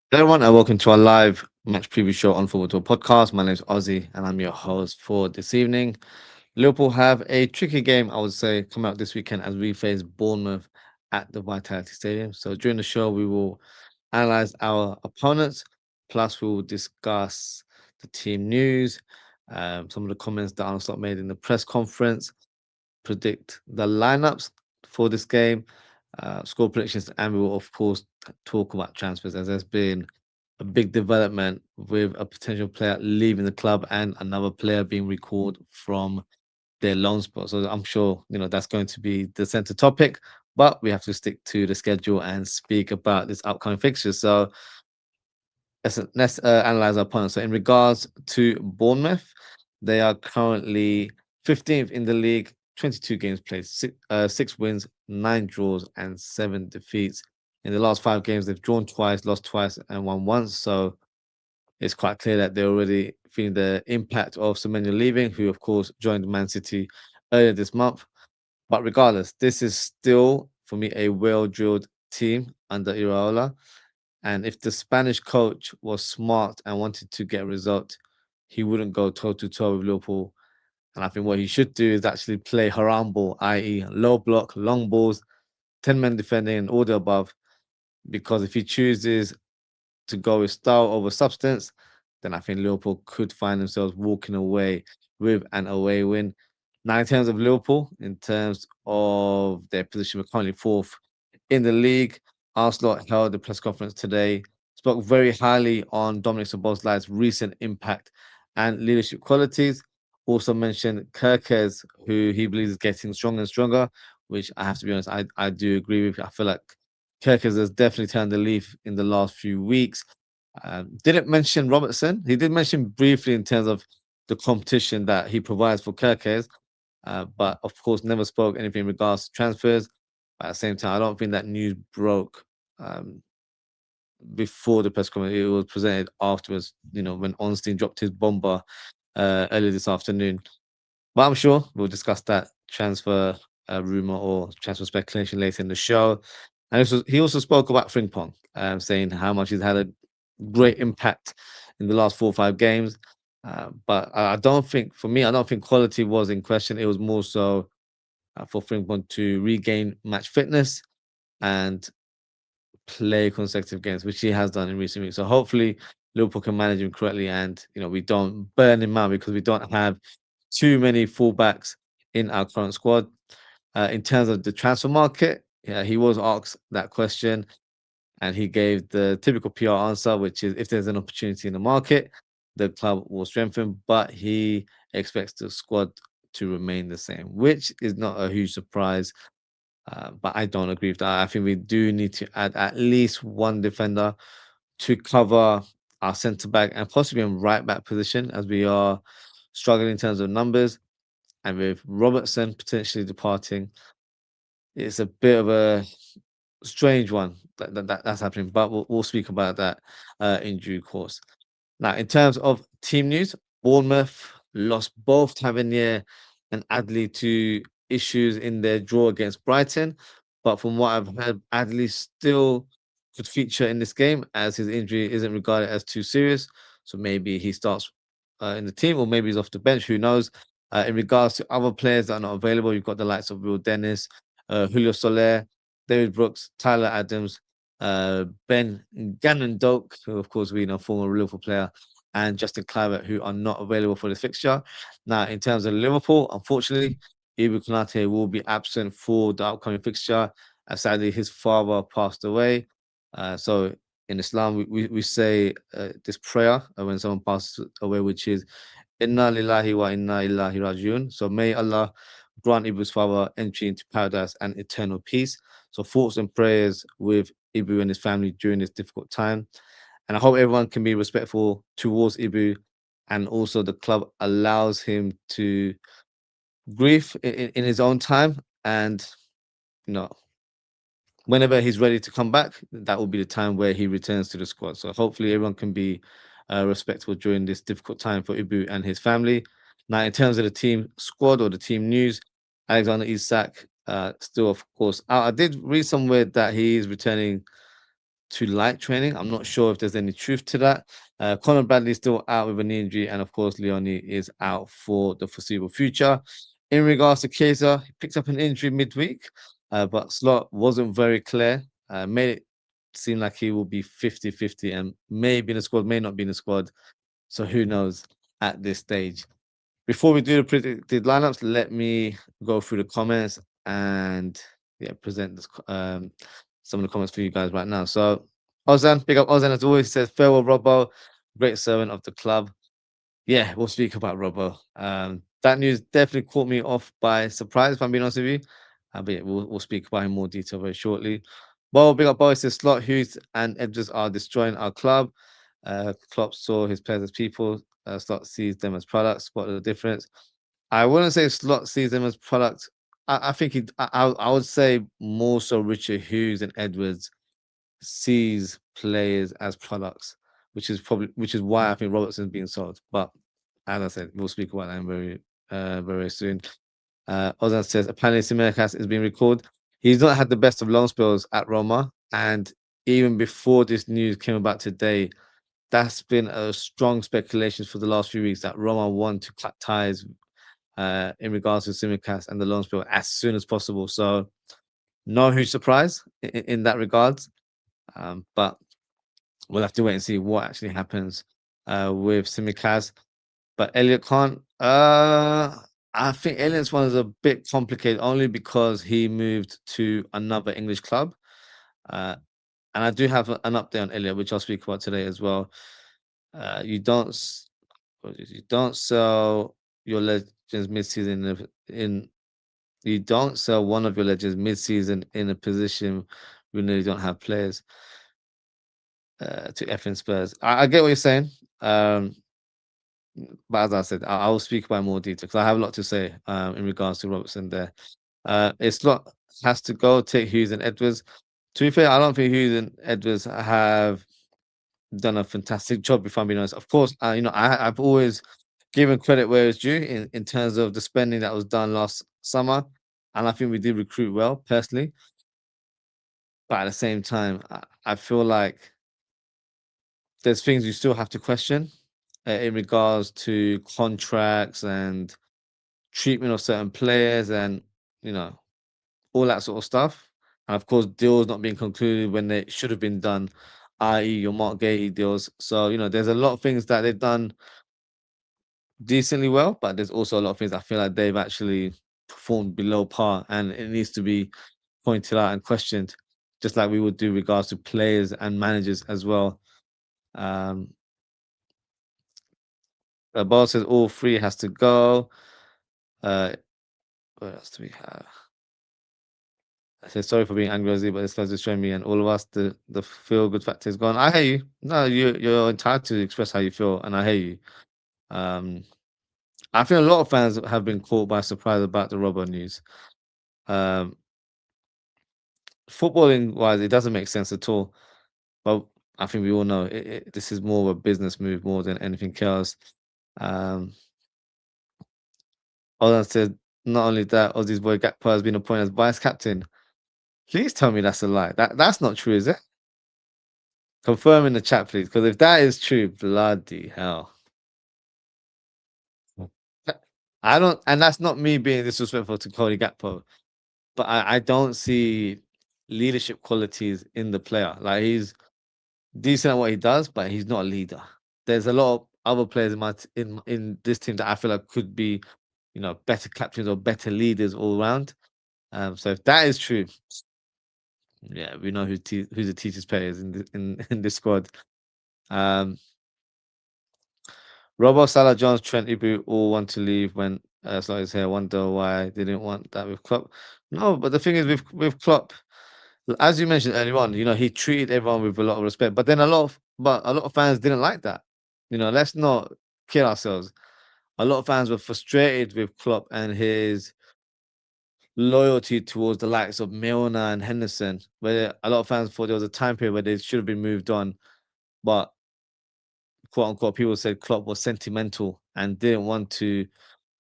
Hello everyone, and welcome to our live match preview show on Football Talk Podcast. My name is Ozzy, and I'm your host for this evening. Liverpool have a tricky game, I would say, coming out this weekend as we face Bournemouth at the Vitality Stadium. So during the show, we will analyze our opponents, plus we will discuss the team news, some of the comments that Arne Slot made in the press conference, predict the lineups for this game, score predictions, and we will, of course, talk about transfers as there's been a big development with a potential player leaving the club and another player being recalled from their loan spot. So I'm sure that's going to be the center topic, but we have to stick to the schedule and speak about this upcoming fixture. So let's analyze our opponents. So in regards to Bournemouth, they are currently 15th in the league, 22 games played, six wins, nine draws, and seven defeats. In the last five games, they've drawn twice, lost twice, and won once. So it's quite clear that they're already feeling the impact of Semenyo leaving, who of course joined Man City earlier this month. But regardless, this is still for me a well-drilled team under Iraola. And if the Spanish coach was smart and wanted to get a result, he wouldn't go toe to toe with Liverpool. And I think what he should do is actually play haram ball, i.e., low block, long balls, 10 men defending, and all the above. Because if he chooses to go with style over substance, then I think Liverpool could find themselves walking away with an away win. Now, in terms of Liverpool, in terms of their position, we're currently fourth in the league. Arne Slot held the press conference today, spoke very highly on Dominic Szoboszlai's recent impact and leadership qualities. Also mentioned Kirkes, who he believes is getting stronger and stronger, which I have to be honest, I do agree with. I feel like Kirkes has definitely turned the leaf in the last few weeks. Didn't mention Robertson. He did mention briefly in terms of the competition that he provides for Kirkes, but of course never spoke anything in regards to transfers. But at the same time, I don't think that news broke um, before the press conference. It was presented afterwards, when Ornstein dropped his bomber earlier this afternoon. But I'm sure we'll discuss that transfer rumor or transfer speculation later in the show. And he also spoke about Frimpong, saying how much he's had a great impact in the last 4 or 5 games. But I don't think, for me, I don't think quality was in question. It was more so for Frimpong to regain match fitness and play consecutive games, which he has done in recent weeks. So hopefully Liverpool can manage him correctly and we don't burn him out because we don't have too many fullbacks in our current squad. In terms of the transfer market, yeah, he was asked that question and he gave the typical PR answer, which is if there's an opportunity in the market, the club will strengthen, but he expects the squad to remain the same, which is not a huge surprise. But I don't agree with that. I think we do need to add at least one defender to cover our centre back and possibly in right back position as we are struggling in terms of numbers. And with Robertson potentially departing, it's a bit of a strange one that's happening. But we'll speak about that in due course. Now, in terms of team news, Bournemouth lost both Tavernier and Adley to issues in their draw against Brighton. But from what I've heard, Adley still could feature in this game as his injury isn't regarded as too serious. So maybe he starts in the team or maybe he's off the bench. Who knows? In regards to other players that are not available, you've got the likes of Will Dennis, Julio Soler, David Brooks, Tyler Adams, Ben Gannon-Doak, who of course we know former Liverpool player, and Justin Kluivert, who are not available for this fixture. Now, in terms of Liverpool, unfortunately, Ibu Konate will be absent for the upcoming fixture. Sadly, his father passed away. So in Islam, we say this prayer when someone passes away, which is Inna lillahi wa inna ilahi rajiun. So may Allah grant Ibu's father entry into paradise and eternal peace. So thoughts and prayers with Ibu and his family during this difficult time. And I hope everyone can be respectful towards Ibu and also the club allows him to grieve in his own time. And, you know, whenever he's ready to come back, that will be the time where he returns to the squad. So hopefully everyone can be respectfful during this difficult time for Ibu and his family. Now, in terms of the team squad or the team news, Alexander Isak still, of course, out. I did read somewhere that he is returning to light training. I'm not sure if there's any truth to that. Conor Bradley's still out with a knee injury, and of course, Leone is out for the foreseeable future. In regards to Kaiser, he picked up an injury midweek, but Slot wasn't very clear. Made it seem like he will be 50-50 and may be in the squad, may not be in the squad. So who knows at this stage. Before we do the predicted lineups, let me go through the comments and yeah, present this, some of the comments for you guys right now. So Ozan, big up Ozan as always, says farewell Robbo, great servant of the club. Yeah, we'll speak about Robbo. That news definitely caught me off by surprise, if I'm being honest with you. But yeah, we'll speak about in more detail very shortly. Well, big up boy says Slot, Hughes, and Edwards are destroying our club. Klopp saw his players as people. Slot sees them as products. What are the difference? I wouldn't say Slot sees them as products. I think I would say more so Richard Hughes and Edwards sees players as products, which is why I think Robertson's being sold. But as I said, we'll speak about that very soon. Ozan says apparently Tsimikas is being recalled. He's not had the best of long spells at Roma, and even before this news came about today, that's been a strong speculation for the last few weeks that Roma want to cut ties in regards to Tsimikas and the loan spell as soon as possible. So no huge surprise in that regards. But we'll have to wait and see what actually happens with Simikaz. But Elliot Khan, I think Elliot's one is a bit complicated only because he moved to another English club. And I do have an update on Elliot, which I'll speak about today as well. You don't sell your legends mid-season in you don't sell one of your legends mid-season in a position when you don't have players to F in Spurs. I get what you're saying. But as I said, I will speak about more detail because I have a lot to say in regards to Robertson there. It's not has to go take Hughes and Edwards. To be fair, I don't think Hughes and Edwards have done a fantastic job, if I'm being honest. Of course, I've always given credit where it's due in terms of the spending that was done last summer. And I think we did recruit well, personally. But at the same time, I feel like there's things you still have to question in regards to contracts and treatment of certain players and, you know, all that sort of stuff. And of course, deals not being concluded when they should have been done, i.e., your Mark Gahey deals. So, there's a lot of things that they've done decently well, but there's also a lot of things I feel like they've actually performed below par, and it needs to be pointed out and questioned, just like we would do regards to players and managers as well. Um, Ball says all three has to go. Uh, what else do we have? I say sorry for being angry, Ozzy, but this guy's destroying me and all of us. The feel good factor is gone. I hear you. No, you're entitled to express how you feel, and I hear you. Um, I think a lot of fans have been caught by surprise about the Robbo news. Um, Footballing wise, it doesn't make sense at all. But I think we all know this is more of a business move more than anything else. Um, Ozan said, not only that, Ozzy's boy Gakpo has been appointed as vice captain. Please tell me that's a lie. That's not true, is it? Confirm in the chat, please. Because if that is true, bloody hell. I don't, and that's not me being disrespectful to Cody Gakpo, but I don't see leadership qualities in the player. Like he's decent at what he does, but he's not a leader. There's a lot of other players in this team that I feel like could be, better captains or better leaders all around. So if that is true, yeah, we know who the teacher's pay is in this squad. Robo, Salah, Jones, Trent, Ibu all want to leave when Slot is here. Wonder why they didn't want that with Klopp. No, but the thing is with Klopp, as you mentioned earlier on, he treated everyone with a lot of respect. But then a lot of fans didn't like that. Let's not kid ourselves. A lot of fans were frustrated with Klopp and his loyalty towards the likes of Milner and Henderson, where a lot of fans thought there was a time period where they should have been moved on. But quote unquote, people said Klopp was sentimental and didn't want to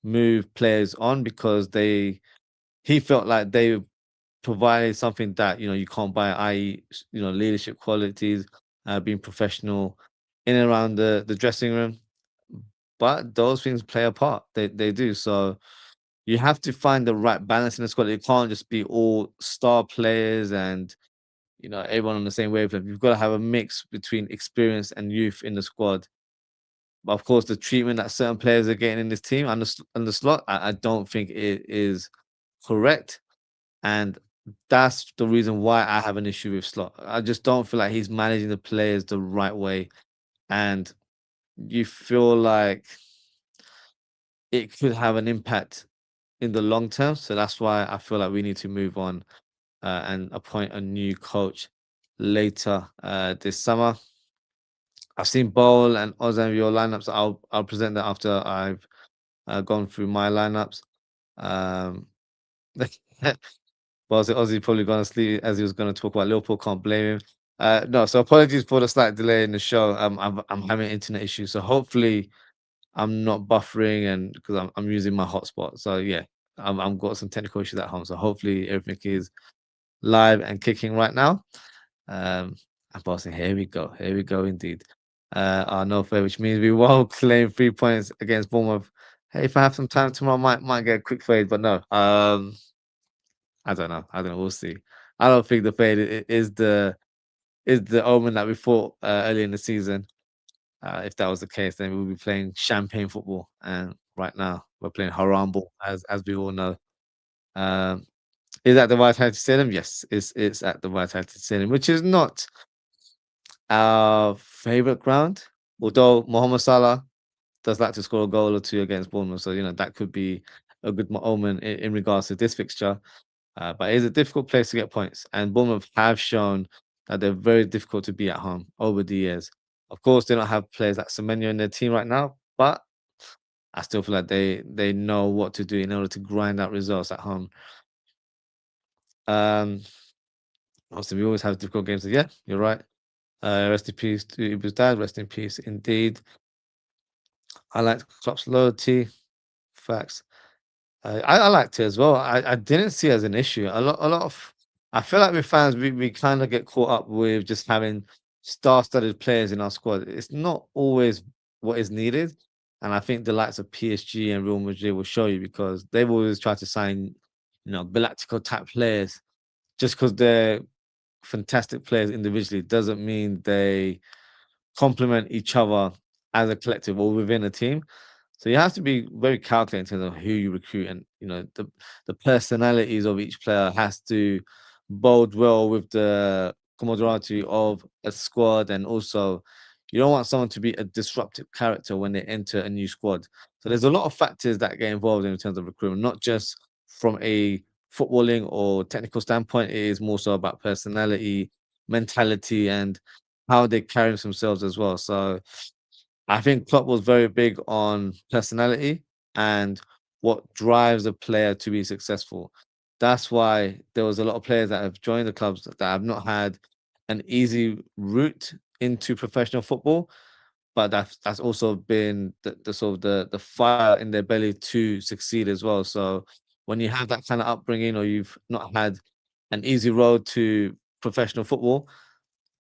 move players on because he felt like they provided something that you can't buy, i.e., leadership qualities, being professional in and around the dressing room. But those things play a part. They do. So you have to find the right balance in the squad. It can't just be all star players and everyone on the same wavelength. You've got to have a mix between experience and youth in the squad. But of course, the treatment that certain players are getting in this team on the slot, I don't think it is correct. And that's the reason why I have an issue with Slot. I just don't feel like he's managing the players the right way. And you feel like it could have an impact in the long term. So that's why I feel like we need to move on and appoint a new coach later this summer. I've seen Bowl and Ozan your lineups. I'll present that after I've gone through my lineups. Um, Well, Ozzy probably gone to sleep as he was going to talk about Liverpool. Can't blame him. No, so apologies for the slight delay in the show. I'm having internet issues, so hopefully I'm not buffering and because I'm using my hotspot. So yeah, I'm got some technical issues at home. So hopefully everything is live and kicking right now. I'm bossing. Here we go indeed. Our no fair, which means we won't claim 3 points against Bournemouth. Hey, if I have some time tomorrow, might get a quick fade, but no. I don't know. I don't know. We'll see. I don't think the fade is the omen that we thought early in the season. If that was the case, then we'll be playing champagne football, and right now we're playing haram ball, as we all know. Um, is that the Vitality Stadium? Yes, it's at the Vitality Stadium, which is not our favorite ground. Although Mohamed Salah does like to score a goal or two against Bournemouth, so that could be a good omen in regards to this fixture. But it is a difficult place to get points, and Bournemouth have shown that they're very difficult to be at home over the years. Of course, they don't have players like Semenyo in their team right now, but I still feel like they know what to do in order to grind out results at home. Um, Obviously, we always have difficult games. So yeah, you're right. Rest in peace to Ibu's dad. Rest in peace, indeed. I like Klopp's loyalty. Facts. I liked it as well. I didn't see it as an issue. A lot of I feel like with fans we kind of get caught up with just having star-studded players in our squad. It's not always what is needed, and I think the likes of PSG and Real Madrid will show you because they've always tried to sign, Galactico type players just because they're fantastic players individually doesn't mean they complement each other as a collective or within a team. So you have to be very calculated in terms of who you recruit, and the personalities of each player has to bode well with the camaraderie of a squad, and also you don't want someone to be a disruptive character when they enter a new squad. So there's a lot of factors that get involved in terms of recruitment, not just from a footballing or technical standpoint. It is more so about personality, mentality, and how they carry themselves as well. So I think Klopp was very big on personality and what drives a player to be successful. That's why there was a lot of players that have joined the clubs that have not had an easy route into professional football, but that's also been the sort of the fire in their belly to succeed as well. So when you have that kind of upbringing or you've not had an easy road to professional football,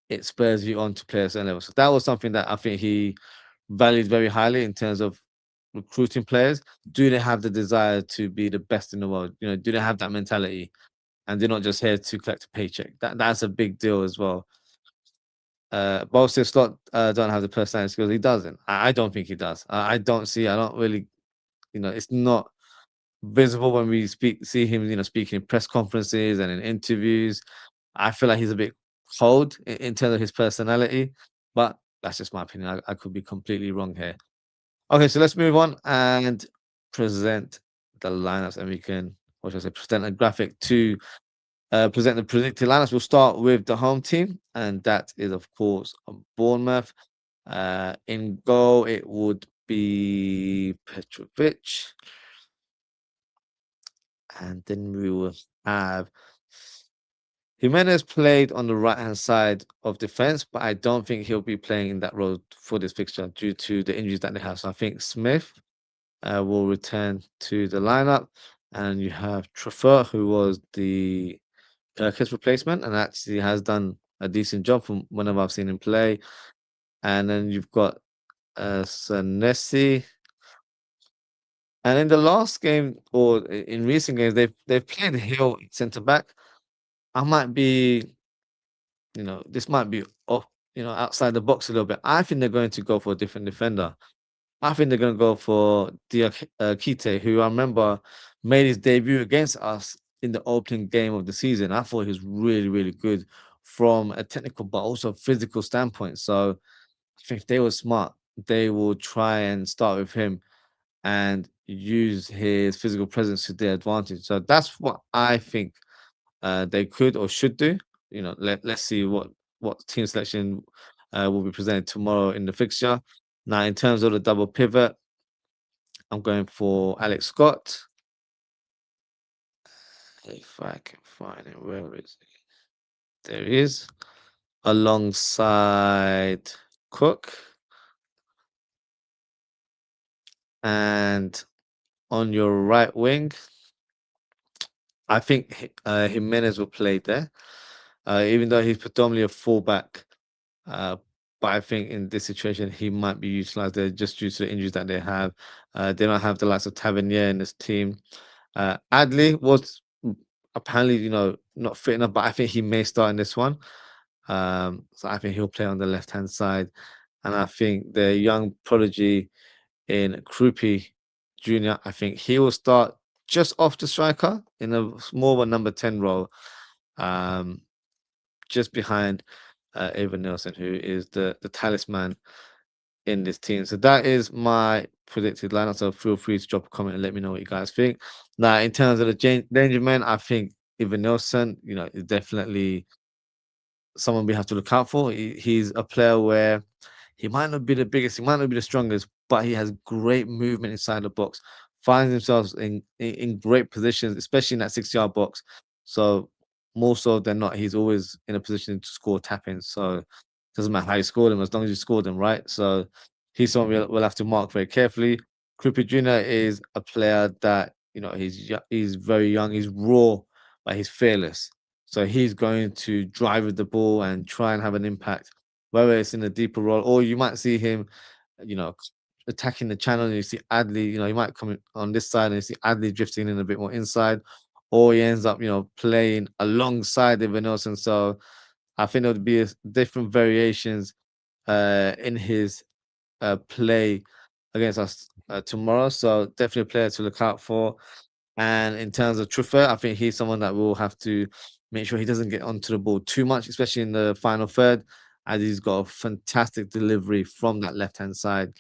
it spurs you on to play at a certain level. So that was something that I think he valued very highly in terms of recruiting players. Do they have the desire to be the best in the world? Do they have that mentality? And they're not just here to collect a paycheck. That's a big deal as well. Both Slot don't have the personality skills. He doesn't. I don't think he does. I don't see. I don't really. It's not visible when we see him. Speaking in press conferences and in interviews. I feel like he's a bit cold in terms of his personality, but that's just my opinion. I could be completely wrong here. Okay, so let's move on and present the lineups, and we can, what should I say, present a graphic to present the predicted lineups. We'll start with the home team, and that is, of course, Bournemouth. In goal, it would be Petrovic, and then we will have Jimenez played on the right-hand side of defense, but I don't think he'll be playing in that role for this fixture due to the injuries that they have. So I think Smith will return to the lineup, and you have Truffer, who was the his replacement, and actually has done a decent job from whenever I've seen him play. And then you've got Senesi. And in the last game or in recent games, they've played Hill centre back. I might be, this might be off, outside the box a little bit. I think they're going to go for a different defender. I think they're going to go for Kite, who I remember made his debut against us in the opening game of the season. I thought he was really, really good from a technical but also physical standpoint. So I think if they were smart, they will try and start with him and use his physical presence to their advantage. So that's what I think they could or should do. Let's see what team selection will be presented tomorrow in the fixture. Now, in terms of the double pivot, I'm going for Alex Scott. If I can find it, where is it? There he is, alongside Cook. And on your right wing, I think Jimenez will play there, even though he's predominantly a fullback. Uh, but I think in this situation, he might be utilized there just due to the injuries that they have. They don't have the likes of Tavernier in this team. Adley was apparently, not fit enough, but I think he may start in this one. So I think he'll play on the left-hand side. And I think the young prodigy in Krupi Jr., I think he will start just off the striker in a more of a number 10 role, um, just behind Evan Nelson, who is the talisman in this team. So that is my predicted lineup. So feel free to drop a comment and let me know what you guys think. Now, in terms of the danger man, I think Evan Nelson, is definitely someone we have to look out for. He's a player where he might not be the biggest, he might not be the strongest, but he has great movement inside the box, finds himself in great positions, especially in that 6-yard box. So more so than not, he's always in a position to score tap-ins. So doesn't matter how you score them, as long as you score them, right? So he's someone we'll have to mark very carefully. Krupa Jr. is a player that, he's very young, he's raw, but he's fearless. So he's going to drive with the ball and try and have an impact, whether it's in a deeper role or you might see him, you know, attacking the channel and you see Adley, he might come on this side and you see Adley drifting in a bit more inside, or he ends up, playing alongside Evan Nelson. So I think there would be different variations in his play against us tomorrow. So definitely a player to look out for. And in terms of Truffert, I think he's someone that will have to make sure he doesn't get onto the ball too much, especially in the final third, as he's got a fantastic delivery from that left-hand side.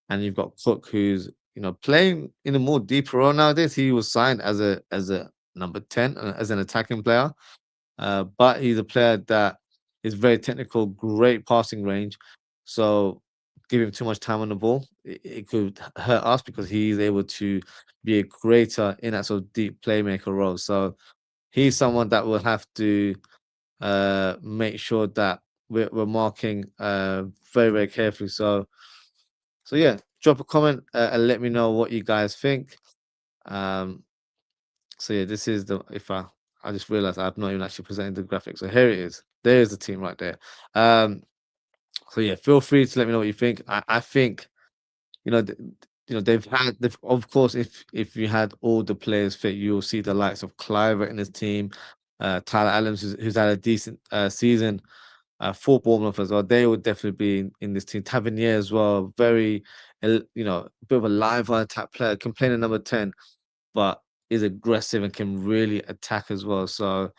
And you've got Cook, who's playing in a more deeper role nowadays. He was signed as a number 10, as an attacking player, but he's a player that is very technical, great passing range. So give him too much time on the ball, it could hurt us because he's able to be a greater in that sort of deep playmaker role. So he's someone that will have to make sure that we're marking very, very carefully. So yeah, drop a comment and let me know what you guys think. Um, so yeah, this is the if I just realized I've not even actually presented the graphic. So here it is. There's the team right there. So yeah, feel free to let me know what you think. I think you know th- they've of course if you had all the players fit, you'll see the likes of Cliver in his team, Tyler Adams who's had a decent season for Bournemouth as well. They would definitely be in this team. Tavernier as well, very a bit of a live attack player, can play in number 10, but is aggressive and can really attack as well. So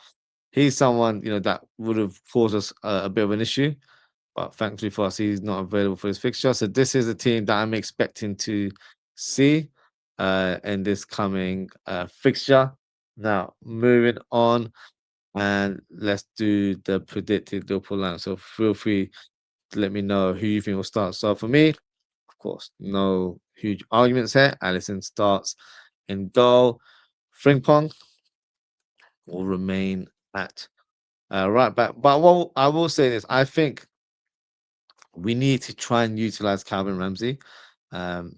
he's someone that would have caused us a bit of an issue, but thankfully for us, he's not available for his fixture. So this is a team that I'm expecting to see in this coming fixture. Now moving on, and let's do the predicted Liverpool line. So feel free to let me know who you think will start. So for me, of course, no huge arguments here. Allison starts in goal. Frimpong will remain at right back. But what I will say is, I think we need to try and utilize Calvin Ramsey. Um,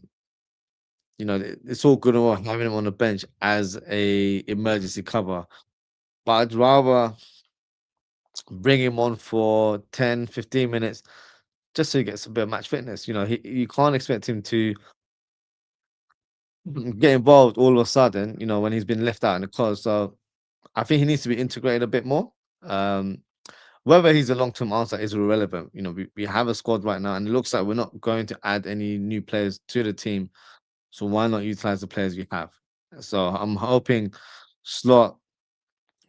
it's all good and well having him on the bench as a emergency cover, but I'd rather bring him on for 10, 15 minutes just so he gets a bit of match fitness. You can't expect him to get involved all of a sudden, when he's been left out in the cold. So I think he needs to be integrated a bit more. Um, Whether he's a long-term answer is irrelevant. We have a squad right now, and it looks like we're not going to add any new players to the team. So why not utilize the players we have? So I'm hoping Slot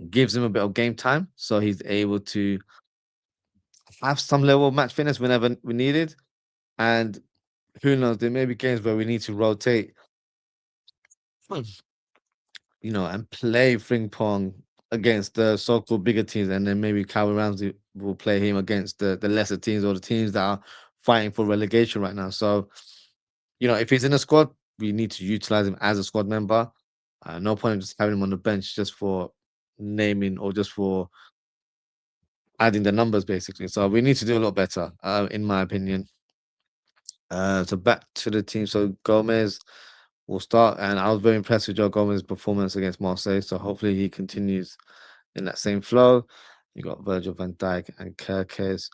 gives him a bit of game time, so he's able to have some level of match fitness whenever we need it. And who knows, there may be games where we need to rotate, and play ping pong against the so-called bigger teams, and then maybe Calvin Ramsey will play him against the lesser teams or the teams that are fighting for relegation right now. So, if he's in a squad, we need to utilize him as a squad member. No point in just having him on the bench just for naming or just for adding the numbers, basically. So we need to do a lot better, in my opinion. So back to the team. So Gomez will start, and I was very impressed with Joe Gomez's performance against Marseille. So hopefully he continues in that same flow. You got Virgil van Dijk and Kerkez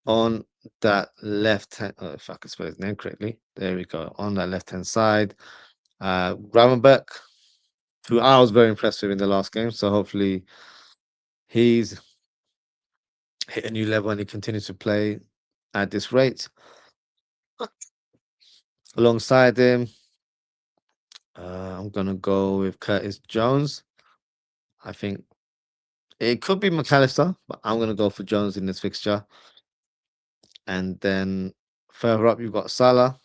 on that left hand. Oh, if I can spell his name correctly, there we go. On that left hand side, Gravenberch, who I was very impressed with in the last game. So hopefully he's hit a new level and he continues to play at this rate. Alongside him, I'm gonna go with Curtis Jones. I think it could be McAllister, but I'm gonna go for Jones in this fixture. And then further up, you've got Salah.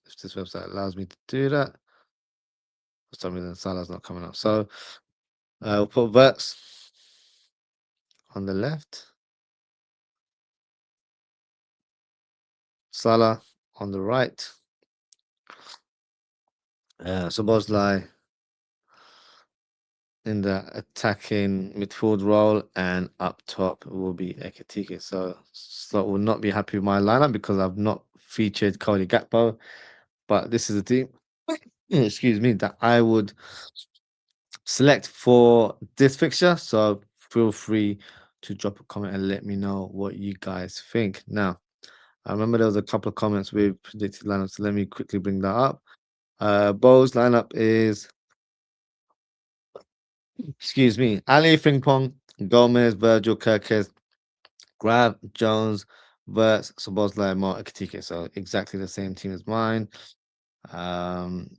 If this website allows me to do that, for some reason Salah's not coming up. So we'll put Verts on the left, Salah on the right, Szoboszlai in the attacking midfield role, and up top will be Ekitike. So Slot will not be happy with my lineup because I've not featured Cody Gakpo, but this is a team, excuse me, that I would select for this fixture. So feel free to drop a comment and let me know what you guys think. Now, I remember there was a couple of comments with predicted lineups. So let me quickly bring that up. Bo's lineup is, excuse me, Ali Frimpong, Gomez, Virgil, Kirkes, Grab, Jones, Verts, Szoboszlai, Mark, Ekitike. So exactly the same team as mine. Ozan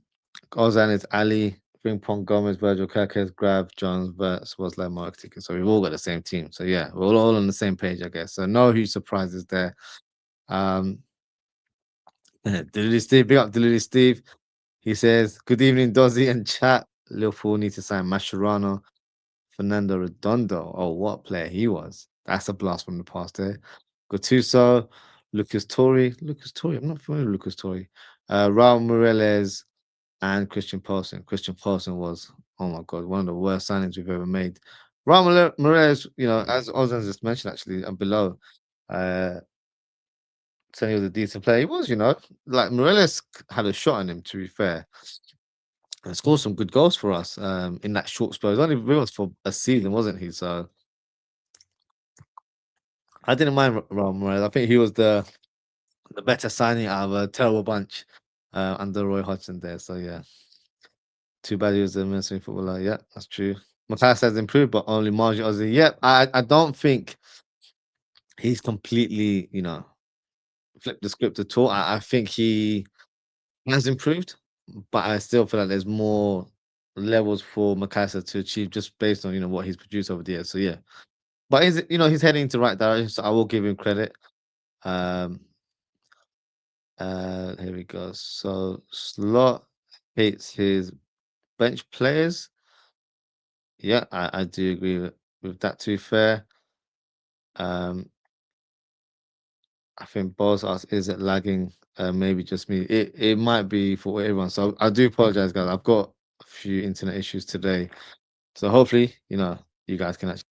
is Ali, Frimpong, Gomez, Virgil, Kirkes, Grab, Jones, Verts, Szoboszlai, Mark, Ekitike. So we've all got the same team. So yeah, we're all on the same page, I guess. So no huge surprises there. Delulu Steve, big up Delulu Steve. He says, "Good evening, Dozzy and chat. Liverpool need to sign Mascherano, Fernando Redondo. Oh, what a player he was. That's a blast from the past there. Gattuso, Lucas Torre. Lucas Torre, I'm not familiar with Lucas Torre. Raul Morales and Christian Paulson. Christian Paulson was, oh my God, one of the worst signings we've ever made. Raul Morales, as Ozan just mentioned actually below, saying he was a decent player. He was, like Morales had a shot on him, to be fair, and scored some good goals for us in that short spell. It was only with us for a season, wasn't he? So I didn't mind Raul Morales. I think he was the better signing out of a terrible bunch under Roy Hodgson there. So yeah, too bad he was a mercenary footballer. Yeah, that's true. Matthias has improved, but only marginally. Yep, I don't think he's completely, flipped the script at all. I think he has improved, but I still feel like there's more levels for Makasa to achieve just based on what he's produced over the years. So yeah, but he's heading into the right direction. So I will give him credit. Um, here we go. So Slot hates his bench players. Yeah, I do agree with that. To be fair, um, I think Boss asked, "Is it lagging?" Maybe just me. It might be for everyone. So I do apologize, guys. I've got a few internet issues today. So hopefully, you guys can actually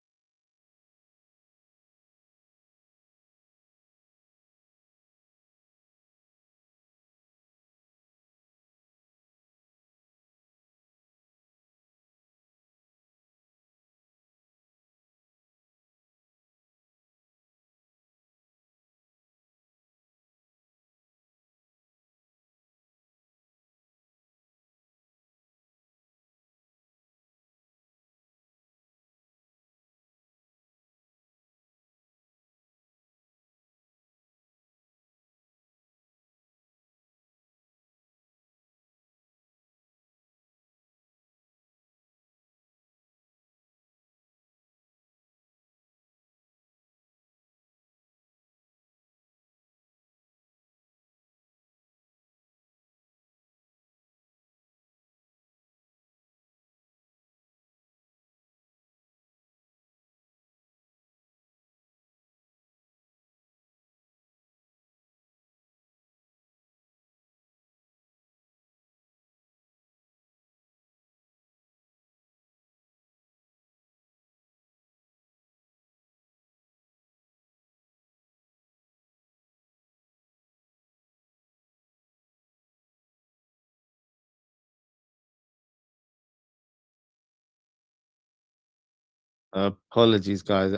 Apologies, guys.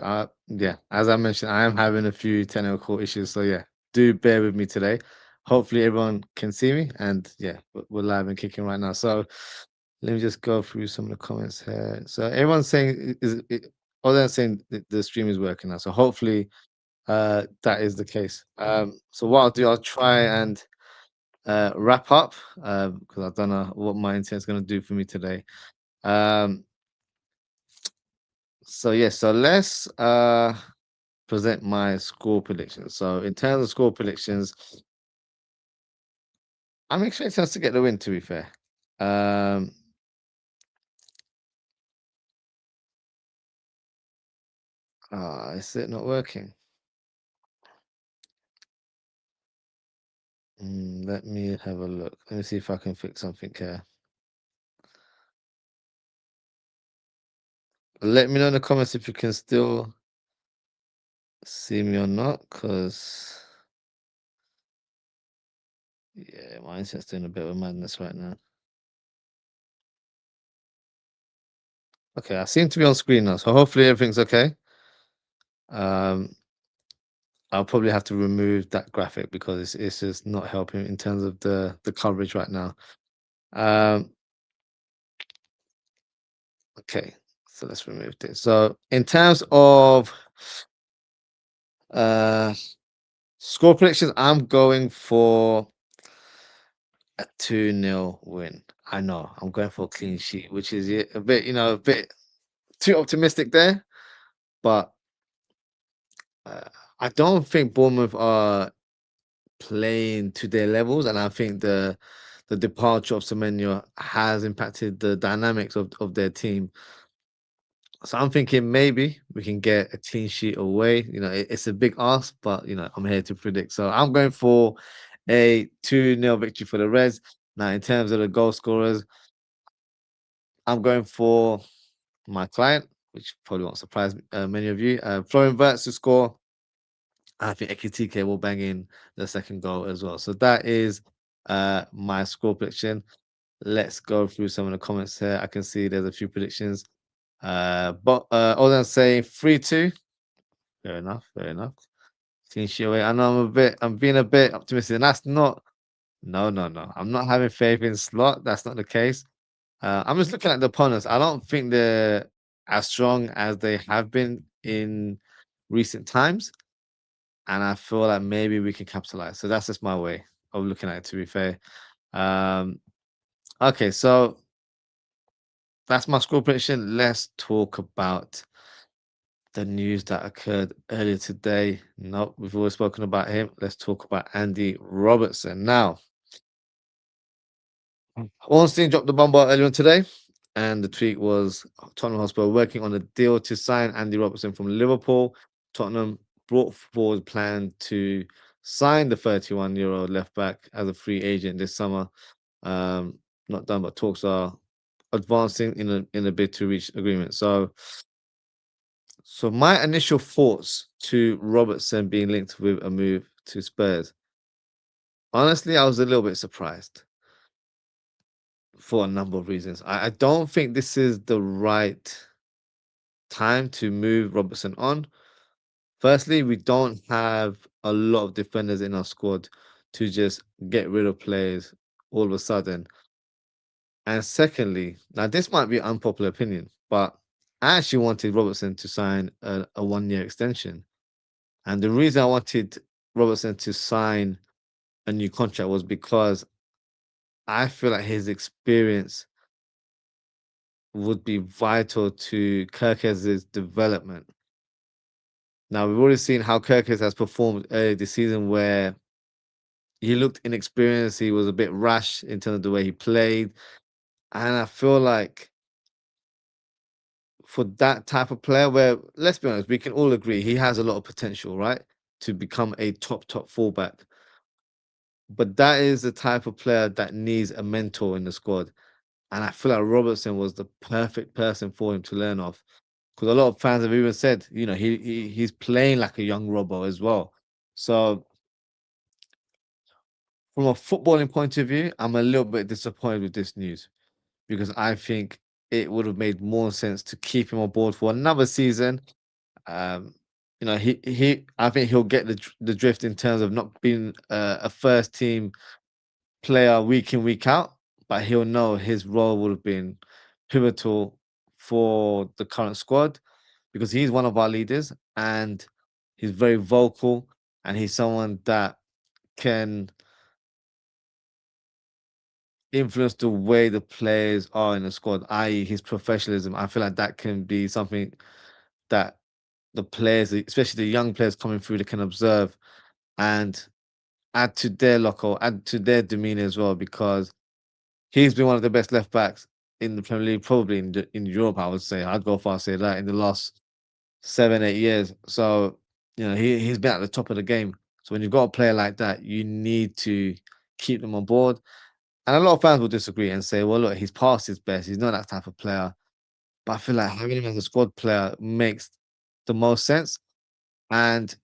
Yeah, as I mentioned, I am having a few technical issues, so yeah, do bear with me today. Hopefully, everyone can see me, and yeah, we're live and kicking right now. So let me just go through some of the comments here. So everyone's saying other than saying the stream is working now. So hopefully, that is the case. So what I'll do, I'll try and wrap up because I don't know what my intent is going to do for me today. Um, so yeah, so let's present my score predictions. So in terms of score predictions, I'm expecting us to get the win. To be fair, um, is it not working? Let me have a look. Let me see if I can fix something here. Let me know in the comments if you can still see me or not, because yeah, my internet's doing a bit of madness right now. Okay, I seem to be on screen now, so hopefully everything's okay. Um, I'll probably have to remove that graphic because it's just not helping in terms of the coverage right now. Um, okay, so let's remove this. So in terms of uh score predictions, I'm going for a 2-0 win. I know I'm going for a clean sheet, which is a bit, a bit too optimistic there, but uh, I don't think Bournemouth are playing to their levels, and I think the departure of Semenyo has impacted the dynamics of their team. So I'm thinking maybe we can get a clean sheet away. It's a big ask, but I'm here to predict. So I'm going for a 2-0 victory for the Reds. Now, in terms of the goal scorers, I'm going for my client, which probably won't surprise many of you. Florian Wirtz to score. I think Ekitike will bang in the second goal as well. So that is my score prediction. Let's go through some of the comments here. I can see there's a few predictions. But other than saying 3-2, fair enough, fair enough. Clean sheet away. I know I'm being a bit optimistic, and that's not. No, no, no. I'm not having faith in Slot. That's not the case. I'm just looking at the opponents. I don't think they're as strong as they have been in recent times, and I feel like maybe we can capitalize. So that's just my way of looking at it. To be fair, um, okay. So that's my score prediction. Let's talk about the news that occurred earlier today. No, we've already spoken about him. Let's talk about Andy Robertson now. Ornstein dropped the bomb earlier on today, and the tweet was Tottenham Hotspur working on a deal to sign Andy Robertson from Liverpool. Tottenham brought forward a plan to sign the 31-year-old left back as a free agent this summer. Not done, but talks are advancing in a bid to reach agreement. So my initial thoughts to Robertson being linked with a move to Spurs. Honestly, I was a little bit surprised for a number of reasons. I don't think this is the right time to move Robertson on. Firstly, we don't have a lot of defenders in our squad to just get rid of players all of a sudden. And secondly, now this might be an unpopular opinion, but I actually wanted Robertson to sign a 1-year extension. And the reason I wanted Robertson to sign a new contract was because I feel like his experience would be vital to Kirkez's development. Now, we've already seen how Kirkez has performed earlier this season, where he looked inexperienced, he was a bit rash in terms of the way he played. And I feel like for that type of player, where let's be honest, we can all agree he has a lot of potential, right? To become a top fullback. But that is the type of player that needs a mentor in the squad. And I feel like Robertson was the perfect person for him to learn off. Because a lot of fans have even said, he's playing like a young Robbo as well. So from a footballing point of view, I'm a little bit disappointed with this news because I think it would have made more sense to keep him on board for another season. Um, I think he'll get the drift in terms of not being a first team player week in week out, but he'll know his role would have been pivotal for the current squad because he's one of our leaders and he's very vocal and he's someone that can influence the way the players are in the squad, i.e., his professionalism. I feel like that can be something that the players, especially the young players coming through, they can observe and add to their local, add to their demeanor as well, because he's been one of the best left backs in the Premier League, probably in Europe. I would say I'd go far say that in the last 7 8 years. So he's been at the top of the game. So when you've got a player like that, you need to keep them on board. And a lot of fans will disagree and say, "Well, look, he's past his best. He's not that type of player." But I feel like having him as a squad player makes the most sense. And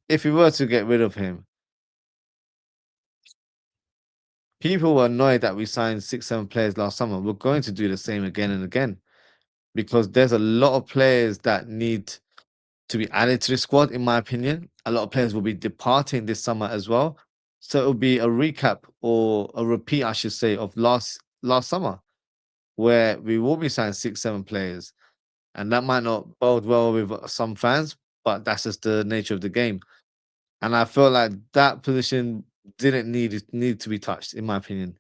if we were to get rid of him, people were annoyed that we signed 6 7 players last summer. We're going to do the same again and again because there's a lot of players that need to be added to the squad, in my opinion. A lot of players will be departing this summer as well. So it'll be a recap or a repeat, I should say, of last summer, where we will be signing 6 7 players. And that might not bode well with some fans, but that's just the nature of the game. And I feel like that position didn't need to be touched, in my opinion.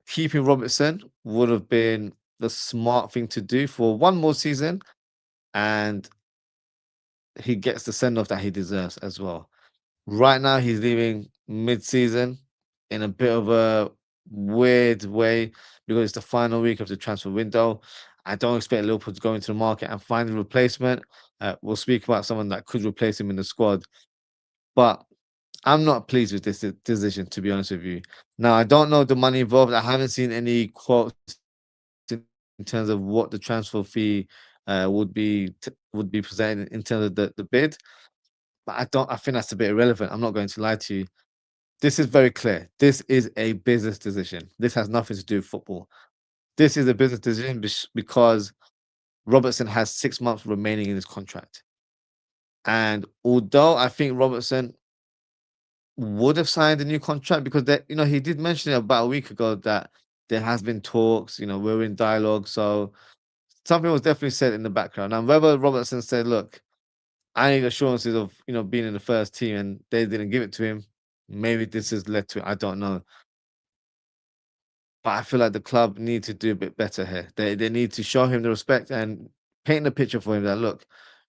Keeping Robertson would have been the smart thing to do for one more season, and he gets the send off that he deserves as well. Right now, he's leaving mid-season in a bit of a weird way because it's the final week of the transfer window. I don't expect Liverpool to go into the market and find a replacement. We'll speak about someone that could replace him in the squad, but I'm not pleased with this decision, to be honest with you. Now, I don't know the money involved. I haven't seen any quotes in terms of what the transfer fee would be presented in terms of the bid. But I think that's a bit irrelevant. I'm not going to lie to you. This is very clear. This is a business decision. This has nothing to do with football. This is a business decision because Robertson has 6 months remaining in his contract. And although I think Robertson would have signed a new contract because he did mention it about a week ago that there has been talks, we're in dialogue. So something was definitely said in the background. And whether Robertson said, look, I need assurances of being in the first team, and they didn't give it to him. Maybe this has led to it. I don't know, but I feel like the club need to do a bit better here. They need to show him the respect and paint the picture for him that look,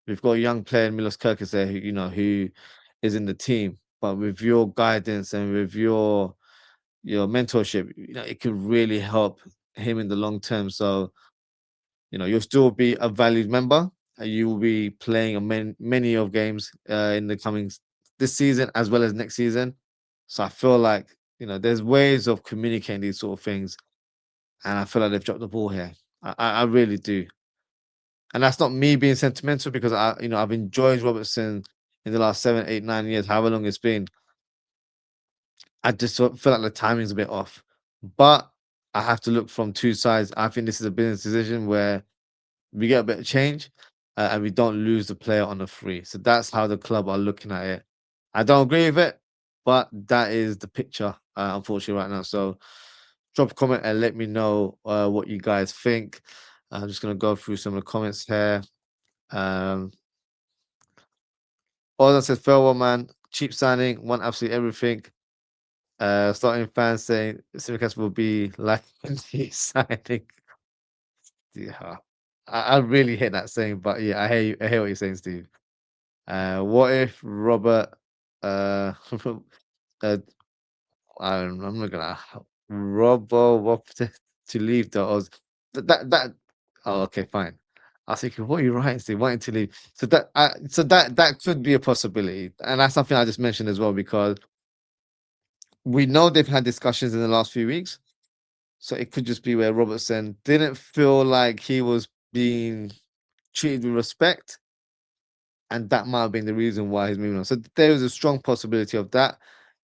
we've got a young player in Milos Kerkez there who is in the team, but with your guidance and with your mentorship, it could really help him in the long term. So you'll still be a valued member. You will be playing many of games in the coming this season as well as next season. So I feel like there's ways of communicating these sort of things, and I feel like they've dropped the ball here. I really do, and that's not me being sentimental because I've enjoyed Robertson in the last 7 8 9 years, however long it's been. I just feel like the timing's a bit off, but I have to look from two sides. I think this is a business decision where we get a bit of change, and we don't lose the player on the free. So that's how the club are looking at it. I don't agree with it, but that is the picture, unfortunately, right now. So drop a comment and let me know what you guys think. I'm just going to go through some of the comments here. Um, Oza says, farewell, man. Cheap signing, want absolutely everything. Starting fans saying Simicast will be like a signing. Yeah, I really hate that saying, but yeah, I hear you. I hear what you're saying, Steve. What if Robert? Uh, I'm not gonna Robo wanted to leave the Oz. That. Oh, okay, fine. I was thinking, what are you writing, Steve? Wanting to leave. So that could be a possibility, and that's something I just mentioned as well because we know they've had discussions in the last few weeks. So it could just be where Robertson didn't feel like he was being treated with respect, and that might have been the reason why he's moving on. So there is a strong possibility of that,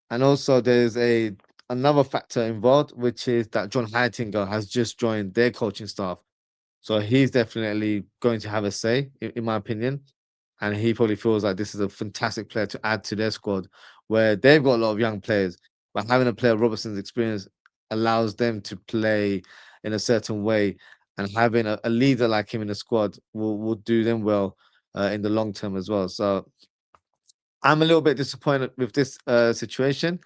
and also there's a another factor involved, which is that John Heitinga has just joined their coaching staff. So he's definitely going to have a say, in my opinion. And he probably feels like this is a fantastic player to add to their squad, where they've got a lot of young players, but having a player of Robertson's experience allows them to play in a certain way, and having a leader like him in the squad will do them well in the long term as well. So I'm a little bit disappointed with this situation.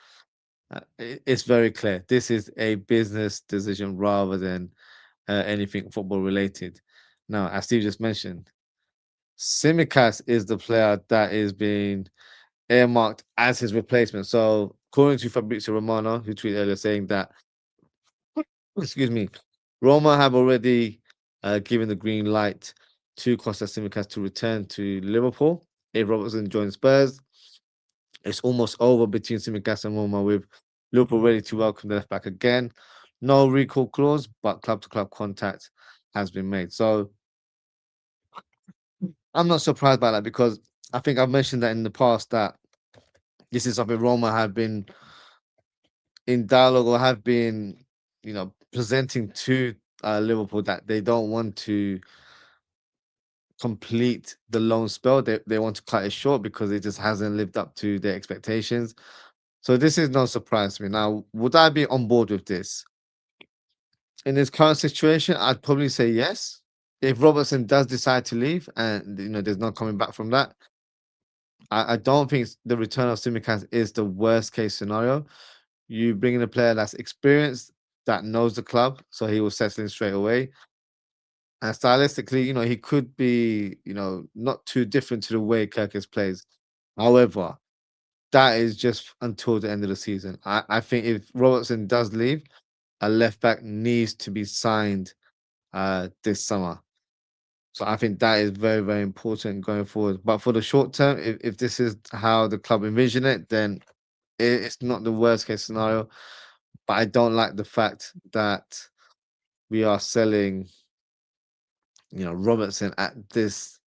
It's very clear. This is a business decision rather than anything football related. Now, as Steve just mentioned, Simicast is the player that is being earmarked as his replacement. So, according to Fabrizio Romano, who tweeted earlier saying that, excuse me, Roma have already given the green light to Costa Simicast to return to Liverpool if Robertson joins Spurs. It's almost over between Simicast and Roma, with Liverpool ready to welcome the left back again. No recall clause, but club to club contact has been made. So I'm not surprised by that, because I think I've mentioned that in the past that this is something Roma have been in dialogue, or have been, presenting to Liverpool, that they don't want to complete the loan spell. They want to cut it short because it just hasn't lived up to their expectations. So this is no surprise to me. Now, would I be on board with this? In this current situation, I'd probably say yes. If Robertson does decide to leave and there's no coming back from that, I don't think the return of Simicast is the worst case scenario. You bring in a player that's experienced, that knows the club, so he will settle in straight away. And stylistically, he could be, not too different to the way Kirkis plays. However, that is just until the end of the season. I think if Robertson does leave, a left back needs to be signed this summer. So I think that is very, very important going forward. But for the short term, if this is how the club envision it, then it's not the worst case scenario. But I don't like the fact that we are selling, Robertson at this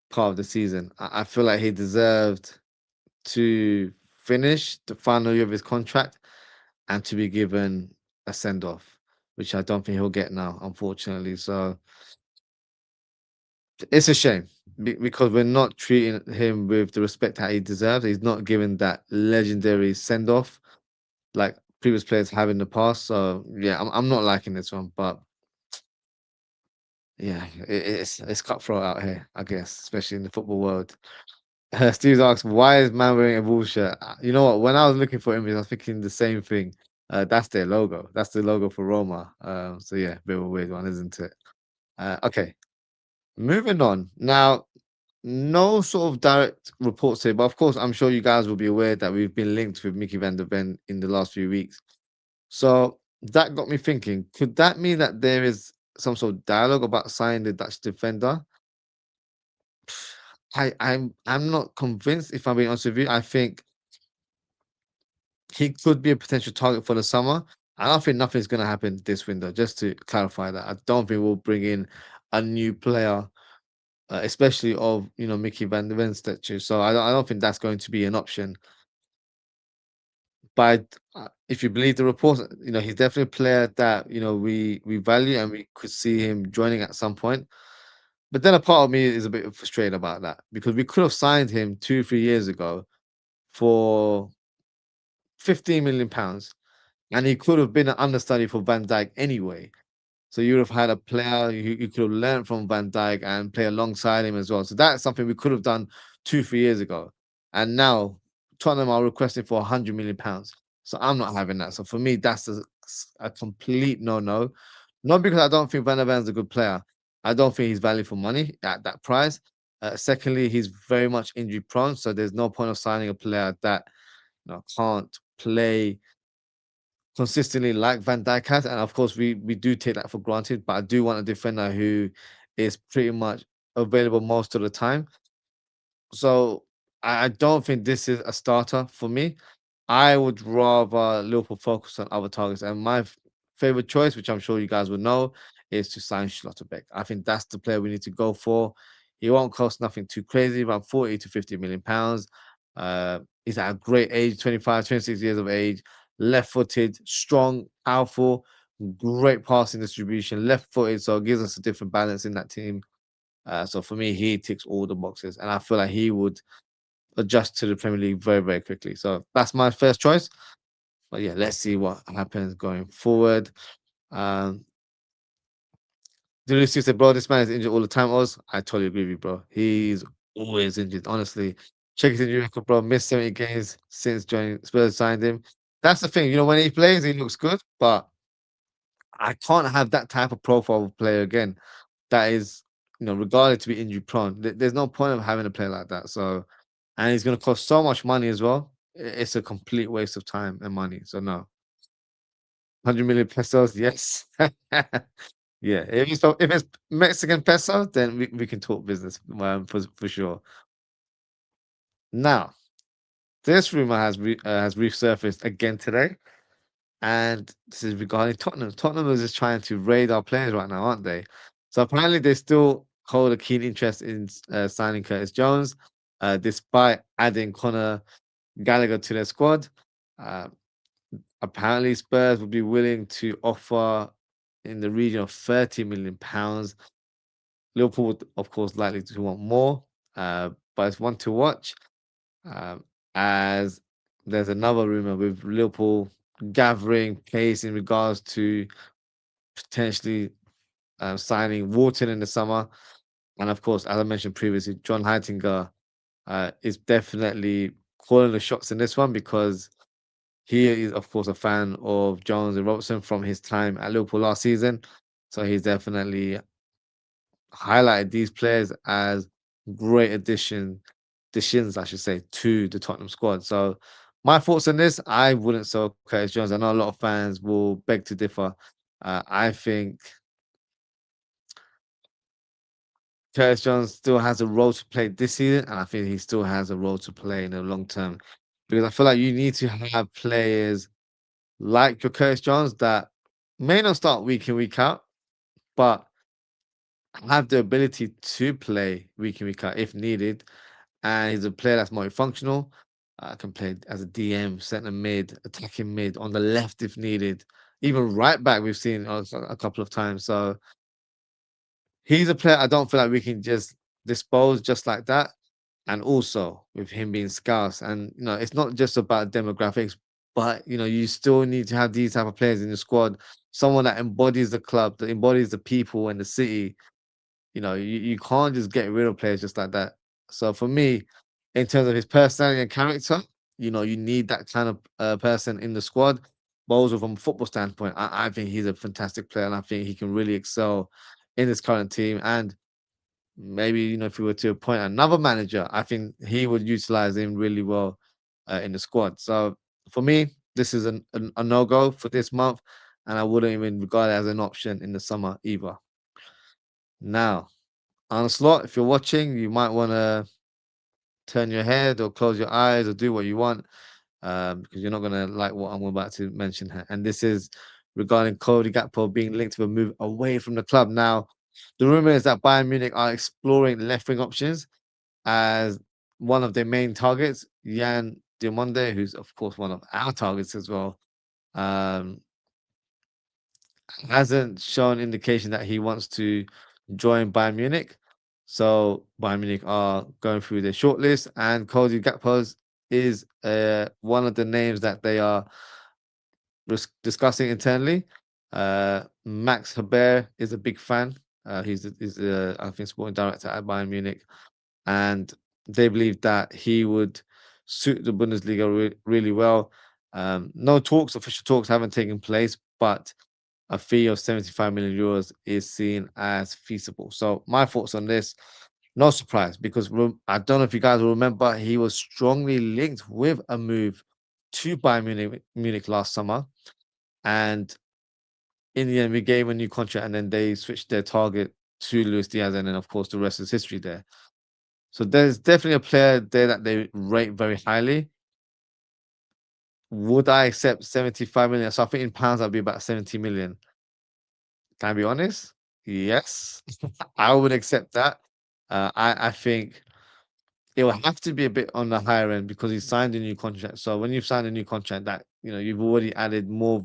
part of the season. I feel like he deserved to finish the final year of his contract and to be given a send off, which I don't think he'll get now, unfortunately. So it's a shame, because we're not treating him with the respect that he deserves. He's not given that legendary send off like previous players have in the past. So yeah, I'm not liking this one, but yeah, it's cutthroat out here, I guess, especially in the football world. Steve asks, why is man wearing a Wolves shirt? You know what? When I was looking for images, I was thinking the same thing. That's their logo. That's the logo for Roma. So yeah, bit of a weird one, isn't it? Okay, moving on. Now, no sort of direct reports here, but of course, I'm sure you guys will be aware that we've been linked with Mickey van der Ven in the last few weeks. So that got me thinking, could that mean that there is some sort of dialogue about signing the Dutch defender? I'm not convinced, if I'm being honest with you. I think he could be a potential target for the summer. I don't think nothing's going to happen this window. Just to clarify that, I don't think we'll bring in a new player, especially of Mickey Van der Ven's stature. So I don't think that's going to be an option. But if you believe the reports, he's definitely a player that we value, and we could see him joining at some point. But then a part of me is a bit frustrated about that, because we could have signed him 2-3 years ago for £15 million, and he could have been an understudy for Van Dijk anyway. So you would have had a player you could have learned from Van Dijk and play alongside him as well. So that's something we could have done 2-3 years ago. And now Tottenham are requesting for £100 million. So I'm not having that. So for me, that's a complete no-no. Not because I don't think Van der Vaan's a good player. I don't think he's value for money at that price. Secondly, he's very much injury prone. So there's no point of signing a player that can't play consistently like Van Dijk has. And of course, we do take that for granted. But I do want a defender who is pretty much available most of the time. So I don't think this is a starter for me. I would rather Liverpool focus on other targets. And my favorite choice, which I'm sure you guys would know, is to sign Schlotterbeck. I think that's the player we need to go for. He won't cost nothing too crazy, about 40 to £50 million. He's at a great age, 25, 26 years of age. left-footed, strong, powerful, great passing distribution, left-footed, so it gives us a different balance in that team. So for me, he ticks all the boxes, and I feel like he would adjust to the Premier League very, very quickly. So that's my first choice. But yeah, let's see what happens going forward. Um, Lucy said, bro, this man is injured all the time. Oz, I totally agree with you, bro. He's always injured, honestly. Check his injury record, bro. Missed 70 games since joining Spurs signed him. That's the thing, when he plays, he looks good, but I can't have that type of profile of player again. That is, regarded to be injury prone. There's no point of having a player like that. So, and he's going to cost so much money as well. It's a complete waste of time and money. So no, 100 million pesos, yes. Yeah, if it's Mexican peso, then we can talk business for sure. Now, this rumor has resurfaced again today, and this is regarding Tottenham. Tottenham is just trying to raid our players right now, aren't they? So apparently they still hold a keen interest in signing Curtis Jones, despite adding Conor Gallagher to their squad. Uh, Apparently Spurs would be willing to offer in the region of £30 million. Liverpool would, of course, likely to want more, but it's one to watch. As there's another rumor with Liverpool gathering pace in regards to potentially signing Wharton in the summer. And of course, as I mentioned previously, John Heitinger is definitely calling the shots in this one because he is, of course, a fan of Jones and Robertson from his time at Liverpool last season. So he's definitely highlighted these players as great additions, I should say, to the Tottenham squad. So my thoughts on this, I wouldn't sell Curtis Jones. I know a lot of fans will beg to differ. I think Curtis Jones still has a role to play this season, and I think he still has a role to play in the long term. Because I feel like you need to have players like your Curtis Jones that may not start week in, week out, but have the ability to play week in, week out if needed. And he's a player that's multifunctional. Can play as a DM, centre mid, attacking mid, on the left if needed. Even right back, we've seen a couple of times. So he's a player I don't feel like we can just dispose just like that. And also with him being scarce, and it's not just about demographics, but you still need to have these type of players in the squad. Someone that embodies the club, that embodies the people and the city. You can't just get rid of players just like that. So for me, in terms of his personality and character, you need that kind of person in the squad. But also from a football standpoint, I think he's a fantastic player, and I think he can really excel in this current team. And maybe if we were to appoint another manager, I think he would utilize him really well in the squad. So for me, this is a no go for this month, and I wouldn't even regard it as an option in the summer either. Now, Arne Slot, if you're watching, you might want to turn your head or close your eyes or do what you want because you're not going to like what I'm about to mention here. And this is regarding Cody Gakpo being linked to a move away from the club. Now, the rumor is that Bayern Munich are exploring left wing options as one of their main targets. Jan Diamonde, who's of course one of our targets as well, um, hasn't shown indication that he wants to join Bayern Munich. So Bayern Munich are going through their shortlist, and Cody Gakpo is one of the names that they are discussing internally. Max Haber is a big fan. He's I think sporting director at Bayern Munich, and they believe that he would suit the Bundesliga really well. No official talks haven't taken place, but a fee of 75 million euros is seen as feasible. So my thoughts on this, no surprise, because I don't know if you guys will remember, he was strongly linked with a move to Bayern Munich last summer, and in the end, we gave him a new contract, and then they switched their target to Luis Diaz, and then of course the rest is history there. So there's definitely a player there that they rate very highly. Would I accept 75 million? So I think in pounds that'd be about 70 million. Can I be honest? Yes, I would accept that. I think it will have to be a bit on the higher end because he signed a new contract. So when you've signed a new contract, that you've already added more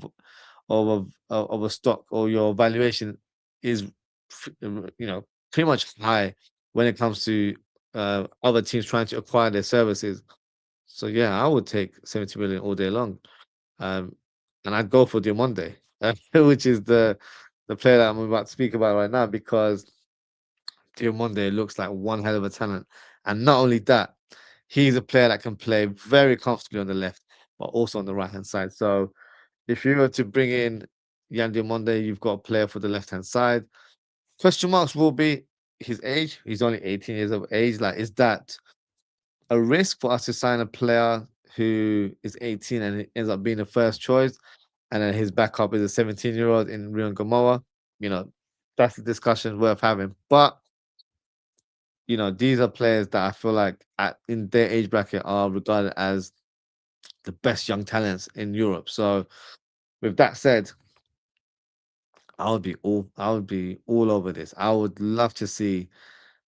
of a stock, or your valuation is pretty much high when it comes to other teams trying to acquire their services. So yeah, I would take 70 million all day long. Um, and I'd go for Diamonde, which is the player that I'm about to speak about right now, because Diamonde looks like one hell of a talent. And not only that, he's a player that can play very comfortably on the left, but also on the right hand side. So if you were to bring in Yan Diamonde, you've got a player for the left hand side. Question marks will be his age. He's only 18 years of age. Like, is that a risk for us to sign a player who is 18 and it ends up being the first choice, and then his backup is a 17-year-old in Rion Gamoa? You know, that's a discussion worth having. But these are players that I feel like in their age bracket are regarded as the best young talents in Europe. So with that said, I would be all over this. I would love to see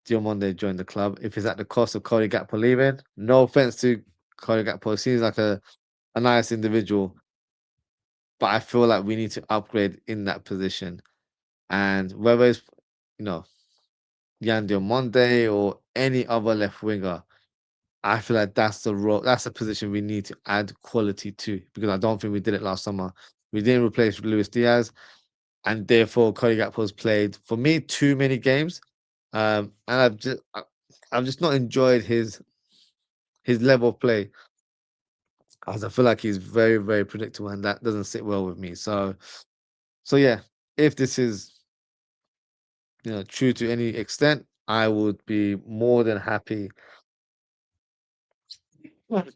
Diomande join the club. If it's at the cost of Cody Gakpo leaving, no offense to Cody Gakpo, seems like a nice individual, but I feel like we need to upgrade in that position. And whether it's you know Yan Diomande or any other left winger, I feel like that's the role, that's the position we need to add quality to, because I don't think we did it last summer. We didn't replace Luis Diaz, and therefore Cody Gakpo's played for me too many games, and I've just not enjoyed his level of play, as I feel like he's very, very predictable, and that doesn't sit well with me. So yeah, if this is true to any extent, I would be more than happy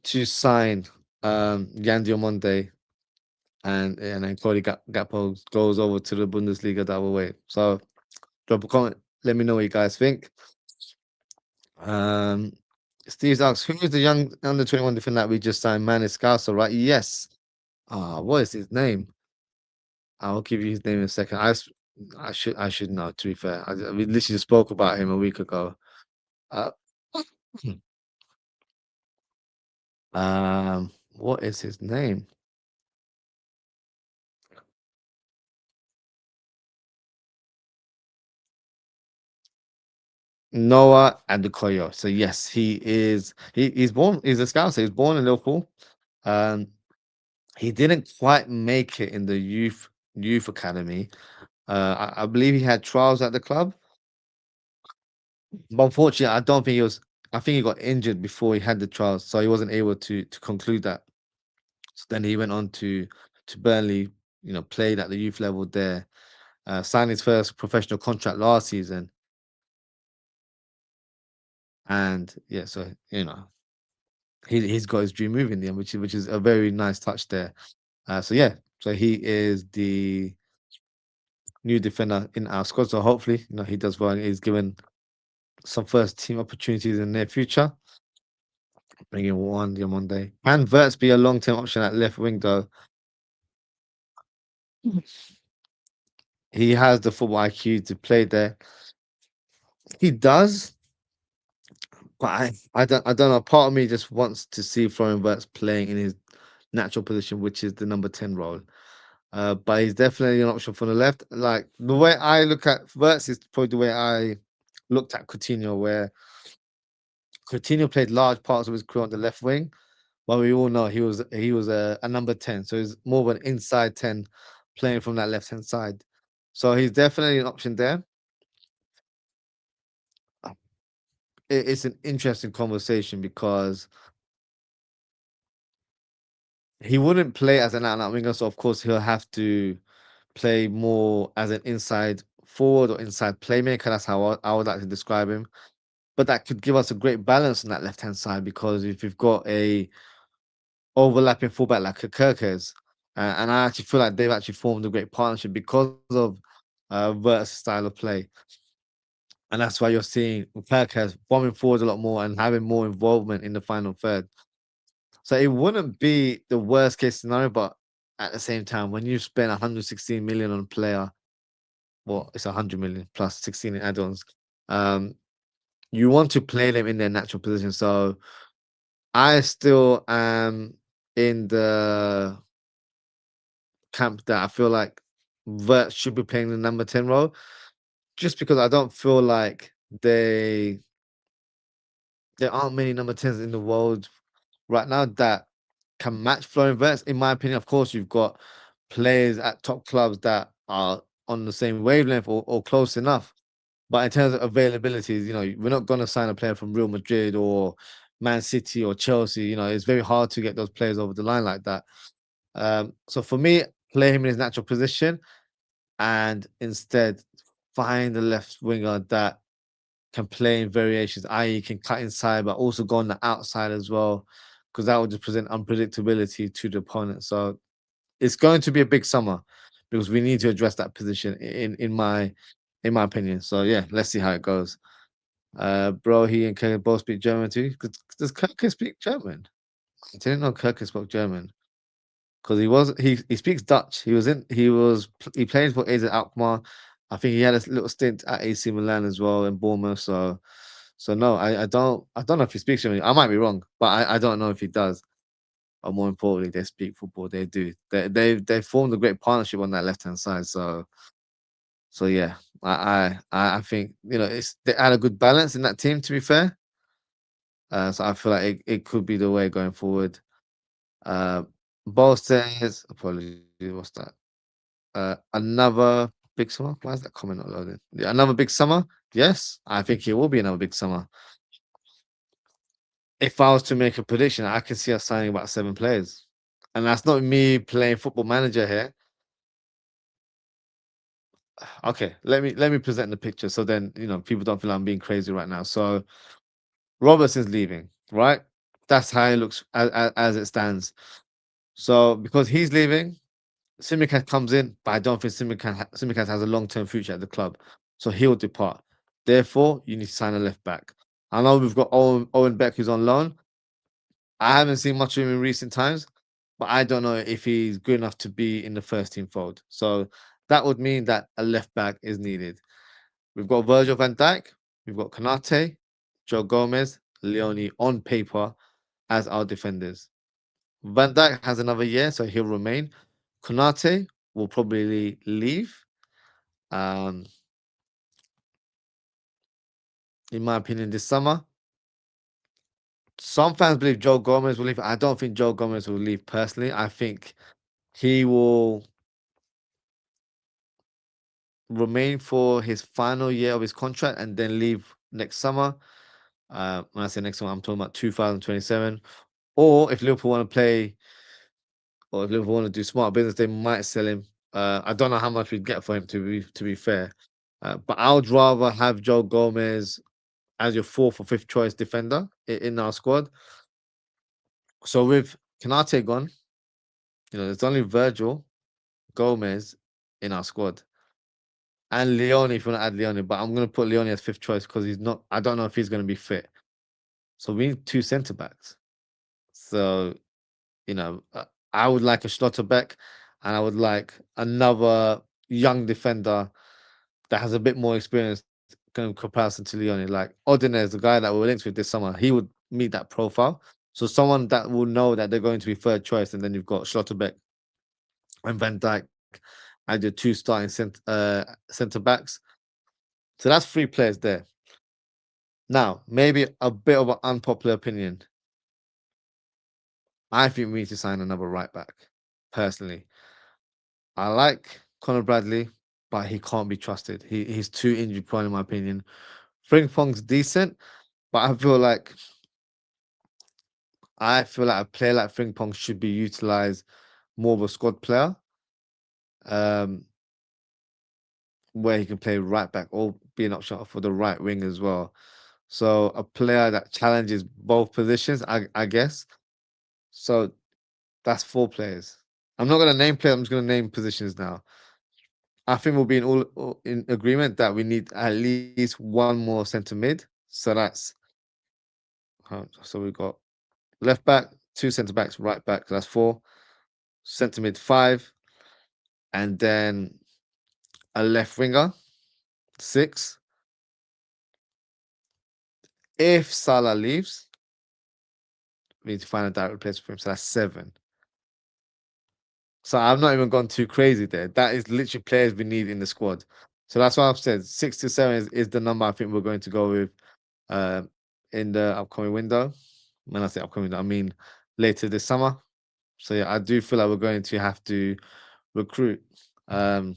to sign Yan Diomande, and then Cody Gakpo goes over to the Bundesliga the other way. So drop a comment, let me know what you guys think. Um, Steve asks, who is the young under 21 defender that we just signed? Maniscalco, right? Yes. What is his name? I'll give you his name in a second. I should know. To be fair, we literally just spoke about him a week ago. Uh, what is his name? Noah Adekoyo. So yes, he is. He's born. He's a scout. So he's born in Liverpool. Um, he didn't quite make it in the youth academy. I believe he had trials at the club, but unfortunately, I don't think he was. I think he got injured before he had the trials, so he wasn't able to conclude that. So then he went on to Burnley. Played at the youth level there. Signed his first professional contract last season, and yeah, so he's got his dream move in the end, which is a very nice touch there. So yeah, so he is the new defender in our squad. So hopefully, he does well and he's given some first team opportunities in the near future. Bringing one the Monday. Can Verts be a long term option at left wing though? He has the football IQ to play there. He does, but I don't know. Part of me just wants to see Florian Verts playing in his natural position, which is the number 10 role. But he's definitely an option for the left. Like the way I look at Verts is probably the way I looked at Coutinho, where Coutinho played large parts of his career on the left wing. But we all know he was a number 10, so he's more of an inside 10 playing from that left hand side. So he's definitely an option there. Uh, it's an interesting conversation because he wouldn't play as an out-and-out winger, so of course he'll have to play more as an inside forward or inside playmaker. That's how I would like to describe him. But that could give us a great balance on that left hand side, because if you've got a overlapping fullback like Kirkers, and I actually feel like they've actually formed a great partnership because of Vert's style of play, and that's why you're seeing Kirkers bombing forward a lot more and having more involvement in the final third. So it wouldn't be the worst case scenario, but at the same time, when you spend 116 million on a player, well, it's 100 million plus 16 in add-ons. Um, you want to play them in their natural position. So I still am in the camp that I feel like Vert should be playing the number 10 role, just because I don't feel like they there aren't many number 10s in the world right now that can match Florian Wirtz, in my opinion. Of course, you've got players at top clubs that are on the same wavelength or close enough. But in terms of availability, we're not going to sign a player from Real Madrid or Man City or Chelsea. It's very hard to get those players over the line like that. So for me, play him in his natural position and instead find a left winger that can play in variations, i.e., can cut inside, but also go on the outside as well, because that would just present unpredictability to the opponent. So it's going to be a big summer because we need to address that position in my opinion. So yeah, let's see how it goes. Bro, he and Kirk both speak German too. Does Kirk speak German? I didn't know Kirk spoke German because he speaks Dutch. He played for AZ Alkmaar. I think he had a little stint at AC Milan as well in Bournemouth. So no, I don't know if he speaks German. I might be wrong, but I don't know if he does. Or more importantly, they speak football. They do. They formed a great partnership on that left hand side. So yeah, I think they had a good balance in that team. To be fair, so I feel like it could be the way going forward. Uh, Ball says, apologies, what's that? Another big summer. Why is that comment not loading? Yeah, another big summer. Yes, I think it will be another big summer. If I was to make a prediction, I can see us signing about 7 players, and that's not me playing football manager here. Okay, let me present the picture so then people don't feel I'm being crazy right now. So Robertson's leaving, right? That's how it looks as it stands. So because he's leaving, Simicast comes in, but I don't think Simicast has a long-term future at the club, so he'll depart. Therefore, you need to sign a left back. I know we've got Owen Beck who's on loan. I haven't seen much of him in recent times, but I don't know if he's good enough to be in the first team fold. So that would mean that a left back is needed. We've got Virgil van Dijk, we've got Kanate, Joe Gomez, Leone on paper as our defenders. Van Dijk has another year, so he'll remain. Konate will probably leave. Um, in my opinion, this summer. Some fans believe Joe Gomez will leave. I don't think Joe Gomez will leave personally. I think he will remain for his final year of his contract and then leave next summer. When I say next summer, I'm talking about 2027. Or if Liverpool want to play, or if Liverpool want to do smart business, they might sell him. I don't know how much we'd get for him to be fair. But I would rather have Joe Gomez as your fourth or fifth choice defender in our squad. So with Kanate gone, there's only Virgil, Gomez in our squad. And Leone, if you want to add Leone, but I'm going to put Leone as fifth choice because he's not. I don't know if he's going to be fit. So we need 2 centre backs. So I would like a Schlotterbeck, and I would like another young defender that has a bit more experience in comparison to Leone. Like Odinez, the guy that we're linked with this summer, he would meet that profile. So someone that will know that they're going to be third choice, and then you've got Schlotterbeck and Van Dijk as your 2 starting centre backs. So that's 3 players there. Now, maybe a bit of an unpopular opinion. I think we need to sign another right back, personally. I like Conor Bradley, but he can't be trusted. He's too injury prone, in my opinion. Frimpong's decent, but I feel like a player like Frimpong should be utilized more of a squad player, um, where he can play right back or be an option for the right wing as well. So a player that challenges both positions, I guess. So that's 4 players. I'm not gonna name players. I'm just gonna name positions now. I think we'll be all in agreement that we need at least one more centre mid. So we've got left back, 2 centre backs, right back. So that's 4. Centre mid 5, and then a left winger 6. If Salah leaves, we need to find a direct replacement for him. So that's 7. So I've not even gone too crazy there. That is literally players we need in the squad. So that's why I've said 6 to 7 is the number I think we're going to go with uh, in the upcoming window. When I say upcoming window, I mean later this summer. So yeah, I do feel like we're going to have to recruit. Um,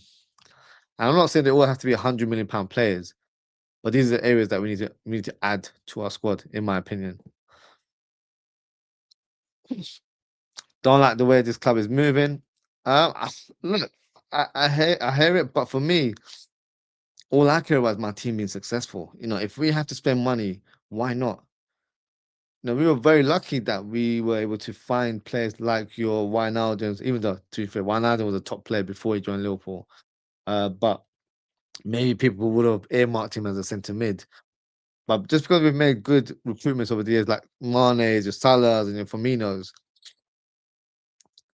and I'm not saying they all have to be £100 million players, but these are the areas that we need to add to our squad, in my opinion. Don't like the way this club is moving. Look, I hear it, but for me, all I care about is my team being successful. If we have to spend money, why not? We were very lucky that we were able to find players like your Wijnaldum, even though, to be fair, Wijnaldum was a top player before he joined Liverpool. But maybe people would have earmarked him as a centre mid. But just because we've made good recruitments over the years, like Mane's, your Salah's, and your Firmino's,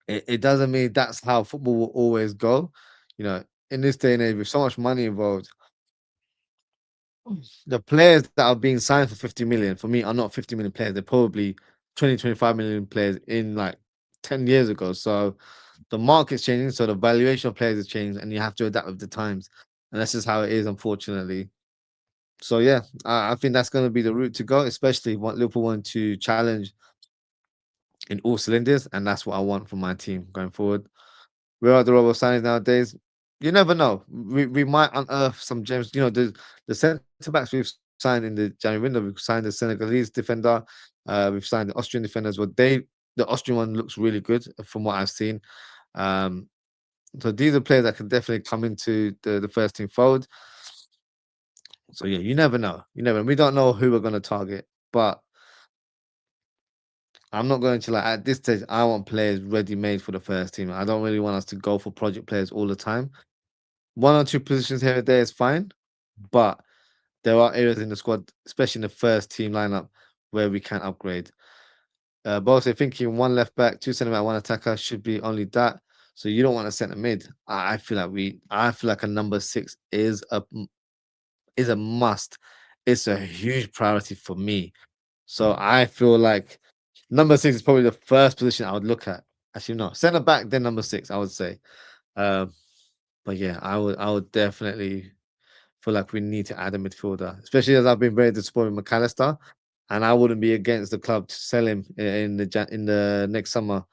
it doesn't mean that's how football will always go. In this day and age, with so much money involved, the players that are being signed for 50 million for me are not 50 million players. They're probably 20, 25 million players in like 10 years ago. So the market's changing, so the valuation of players is changing, and you have to adapt with the times. And that's just how it is, unfortunately. So yeah, I think that's going to be the route to go, especially what Liverpool want to challenge in all cylinders, and that's what I want from my team going forward. Where are the robo signings nowadays? You never know. We might unearth some gems. The centre backs we've signed in the January window. We've signed the Senegalese defender. We've signed the Austrian defender as well. The Austrian one looks really good from what I've seen. Um, so these are players that can definitely come into the first team fold. So yeah, you never know. We don't know who we're going to target, but I'm not going to like at this stage. I want players ready made for the first team. I don't really want us to go for project players all the time. One or two positions here and there is fine, but there are areas in the squad, especially in the first team lineup, where we can upgrade. But also thinking one left back, two centre back, one attacker should be only that. So you don't want a centre mid. I feel like a number six is a must. It's a huge priority for me. So I feel like number six is probably the first position I would look at. Actually, no, centre back, then number six, I would say. Um, but yeah, I would definitely feel like we need to add a midfielder, especially as I've been very disappointed with McAllister, and I wouldn't be against the club to sell him in the next summer.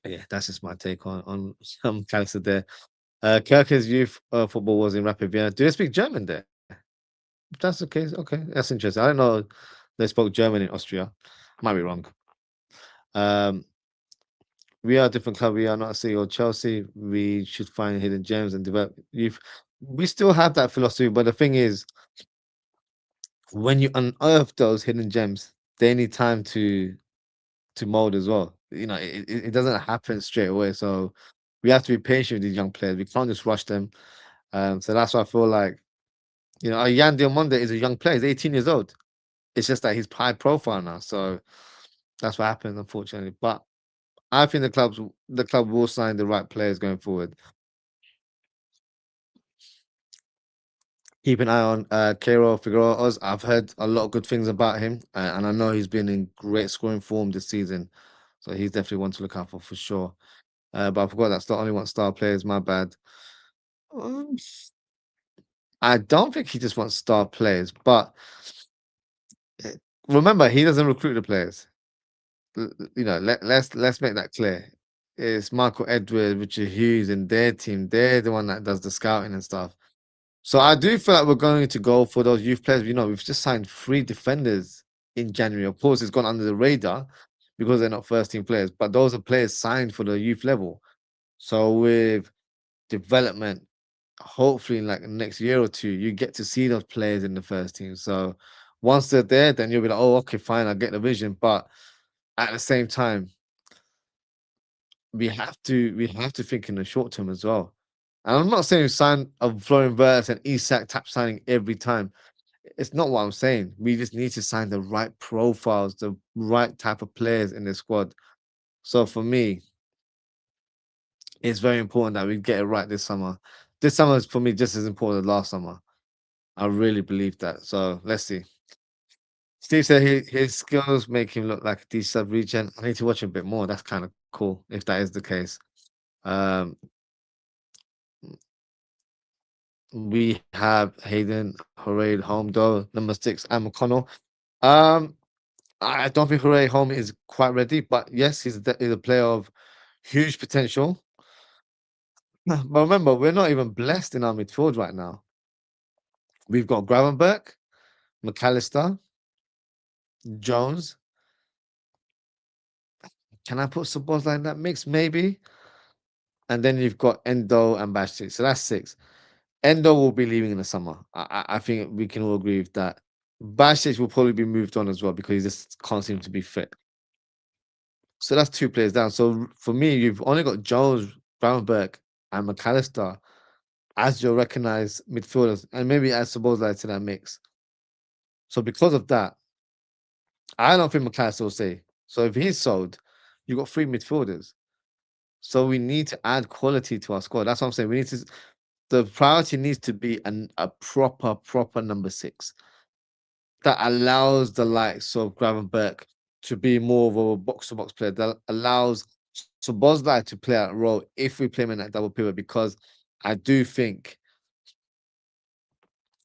But yeah, that's just my take on McAllister there. Kirke's youth football was in Rapid Vienna. Do they speak German there? If that's the case, okay, that's interesting. I don't know they spoke German in Austria. Might be wrong. Um, we are a different club. We are not a City or Chelsea. We should find hidden gems and develop youth. We still have that philosophy, but the thing is, when you unearth those hidden gems, they need time to mold as well. It doesn't happen straight away. So we have to be patient with these young players. We can't just rush them. So that's why I feel like Yan Diamonde is a young player. He's 18 years old. It's just that he's high profile now. So that's what happens, unfortunately. But I think the club will sign the right players going forward. Keep an eye on Keiro Figueroa. I've heard a lot of good things about him, and I know he's been in great scoring form this season. So he's definitely one to look out for sure. But I forgot that's the only one star players. My bad. Um, I don't think he just wants star players, but eh, remember he doesn't recruit the players. Let's make that clear. It's Michael Edwards, Richard Hughes, and their team. They're the one that does the scouting and stuff. So I do feel like we're going to go for those youth players. We've just signed three defenders in January. Of course, it's gone under the radar because they're not first team players, but those are players signed for the youth level. So with development, hopefully in like the next year or two, you get to see those players in the first team. So once they're there, then you'll be like, oh, okay, fine, I get the vision. But at the same time, we have to think in the short term as well. And I'm not saying sign a Florian Wirtz and Isak tap signing every time. It's not what I'm saying. We just need to sign the right profiles, the right type of players in the squad. So for me, it's very important that we get it right this summer. This summer is for me just as important as last summer. I really believe that. So let's see. Steve said his skills make him look like a D sub region. I need to watch him a bit more. That's kind of cool. If that is the case, um, we have Hayden Hooray home though, number six, and McConnell. Um, I don't think Hooray home is quite ready, but yes, he's a player of huge potential. But remember, we're not even blessed in our midfield right now. We've got Gravenberch, McAllister, Jones. Can I put Szoboszlai in that mix? Maybe. And then you've got Endo and Bashik. So that's six. Endo will be leaving in the summer. I think we can all agree with that. Bashik will probably be moved on as well because he just can't seem to be fit. So that's two players down. So for me, you've only got Jones, Gravenberch, and McAllister as your recognized midfielders, and maybe add Szoboszlai to that mix. So because of that, I don't think McAllister will stay. So if he's sold, you've got three midfielders. So we need to add quality to our squad. That's what I'm saying. We need to. The priority needs to be a proper number six that allows the likes of Gravenberch to be more of a box to box player. That allows Szoboszlai to play that role if we play him in that double pivot. Because I do think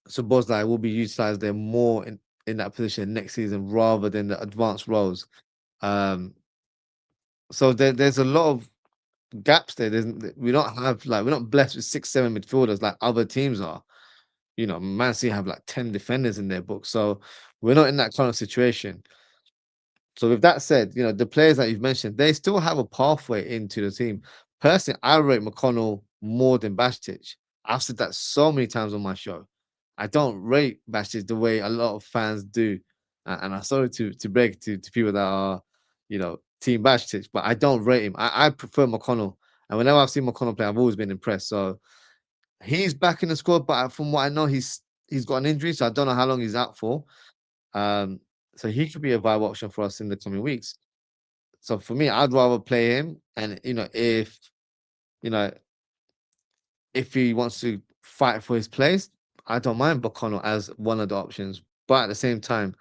Szoboszlai will be utilized there more in that position next season rather than the advanced roles. Um, so there's a lot of gaps there. We don't have we're not blessed with 6, 7 midfielders like other teams are. You know, Man City have like 10 defenders in their book. So we're not in that kind of situation. So with that said, you know, the players that you've mentioned, they still have a pathway into the team. Personally, I rate McConnell more than Bashtic. I've said that so many times on my show. I don't rate Bashtic the way a lot of fans do. And I'm sorry to break to people that are, you know, Team Bashtic, but I don't rate him. I prefer McConnell. And whenever I've seen McConnell play, I've always been impressed. So he's back in the squad, but from what I know, he's got an injury, so I don't know how long he's out for. Um, so he could be a viable option for us in the coming weeks. So for me, I'd rather play him, and you know if he wants to fight for his place, I don't mind Bokono as one of the options. But at the same time,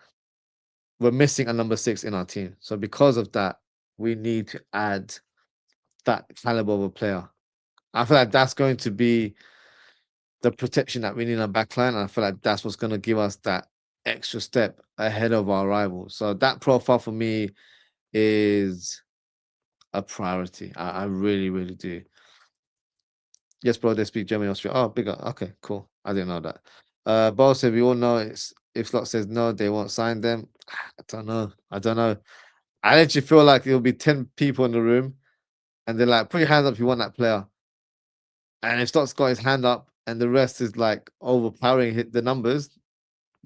we're missing a number six in our team, so because of that, we need to add that caliber of a player. I feel like that's going to be the protection that we need in our backline. And I feel like that's what's going to give us that extra step ahead of our rivals. So that profile for me is a priority. I really, really do. Yes, bro, they speak German, Australia. Oh, bigger. Okay, cool. I didn't know that. Bo said we all know it's if Slot says no, they won't sign them. I don't know. I don't know. I literally feel like there'll be 10 people in the room and they're like, put your hands up if you want that player. And if Slot's got his hand up and the rest is like overpowering the numbers,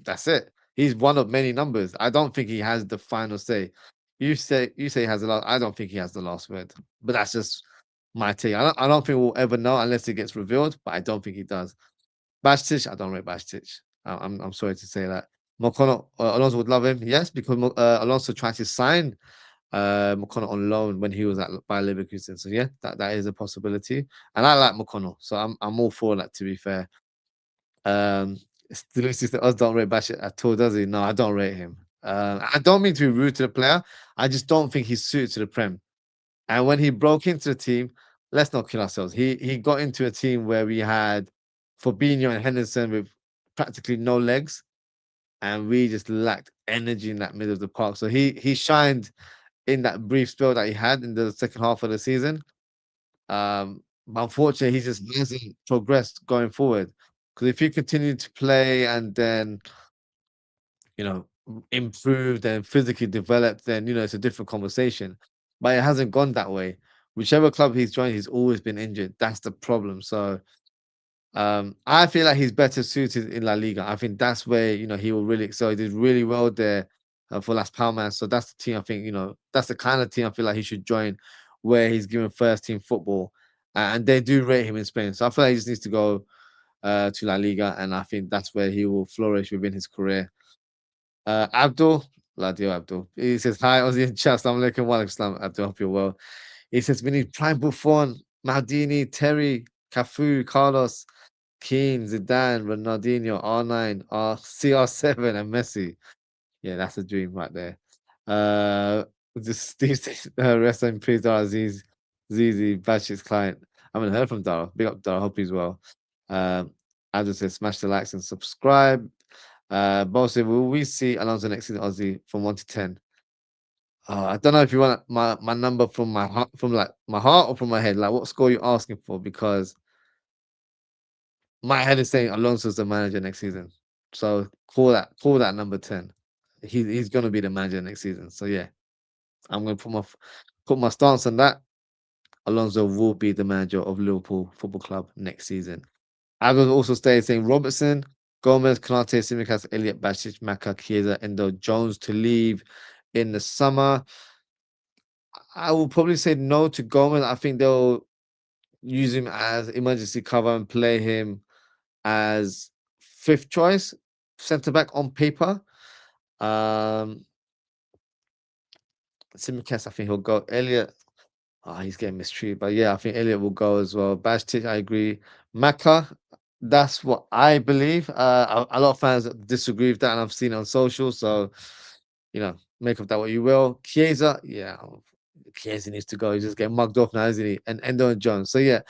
that's it. He's one of many numbers. I don't think he has the final say. You say he has the last. I don't think he has the last word. But that's just my take. I don't think we'll ever know unless it gets revealed. But I don't think he does. Bashtic, I don't rate Bashtic. I'm sorry to say that. McConnell, Alonso would love him, yes, because Alonso tried to sign McConnell on loan when he was at by Leverkusen. So yeah, that is a possibility. And I like McConnell, so I'm all for that. To be fair. Um, Lucy said, us don't rate Bashir at all, does he? No, I don't rate him. I don't mean to be rude to the player. I just don't think he's suited to the Prem. And when he broke into the team, let's not kill ourselves. He got into a team where we had Fabinho and Henderson with practically no legs, and we just lacked energy in that middle of the park. So he shined in that brief spell that he had in the second half of the season. But unfortunately, he just hasn't progressed going forward. Because if he continued to play and then, you know, improved and physically developed, then, you know, it's a different conversation. But it hasn't gone that way. Whichever club he's joined, he's always been injured. That's the problem. So I feel like he's better suited in La Liga. I think that's where, you know, he will really excel. He did really well there for Las Palmas. So that's the team I think, you know, that's the kind of team I feel like he should join where he's given first team football. And they do rate him in Spain. So I feel like he just needs to go to La Liga. And I think that's where he will flourish within his career. Abdul, Ladio Abdul. He says, hi, Aussie in chat. I'm looking well. Abdul, hope you're well. He says, we need Prime Buffon, Maldini, Terry, Cafu, Carlos, Keane, Zidane, Ronaldinho, R9, CR7, and Messi. Yeah, that's a dream right there. Just Steve says, rest in peace, Dara Aziz, Zizi, Bash's client. I haven't heard from Dara. Big up Dara. Hope he's well. Um, Adam says, smash the likes and subscribe. Bo said, will we see Alonso next season, Aussie, from 1 to 10? I don't know if you want my number from my heart, from like my heart or from my head. Like, what score you asking for? Because my head is saying Alonso's the manager next season. So call that number 10. He's gonna be the manager next season. So yeah, I'm gonna put my stance on that. Alonso will be the manager of Liverpool Football Club next season. I will also stay saying Robertson, Gomez, Kanate, Simicas, Elliot, Basic, Maka, Chiesa, Endo, Jones to leave in the summer. I will probably say no to Gomez. I think they'll use him as emergency cover and play him as fifth choice centre back on paper. Um, Simicast, I think he'll go. Elliot, he's getting mistreated, but yeah, I think Elliot will go as well. Bajtic, I agree. Maka, that's what I believe. A lot of fans disagree with that, and I've seen it on social. So, make of that what you will. Chiesa, yeah, Chiesa needs to go. He's just getting mugged off now, isn't he? And Endo and Jones. So yeah.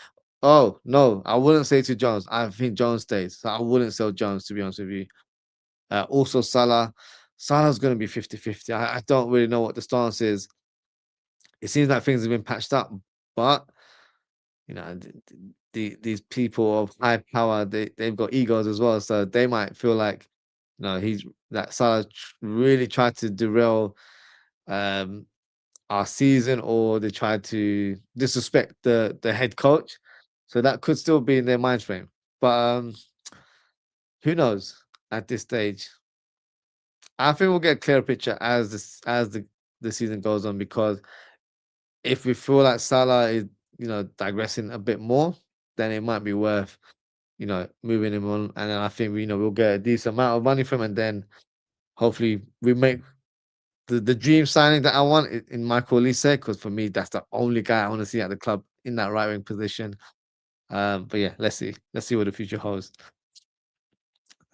Oh no, I wouldn't say to Jones. I think Jones stays. So I wouldn't sell Jones, to be honest with you. Also Salah. Salah's going to be 50-50. I don't really know what the stance is. It seems like things have been patched up, but these people of high power, they've got egos as well, so they might feel like he's that Salah really tried to derail um our season, or they tried to disrespect the head coach. So that could still be in their mind frame. But who knows at this stage? I think we'll get a clearer picture as the season goes on, because if we feel like Salah is, digressing a bit more, then it might be worth, moving him on. And then I think we'll get a decent amount of money from him, and then hopefully we make the dream signing that I want in Michael Olise, because for me that's the only guy I want to see at the club in that right wing position. But yeah, let's see. Let's see what the future holds.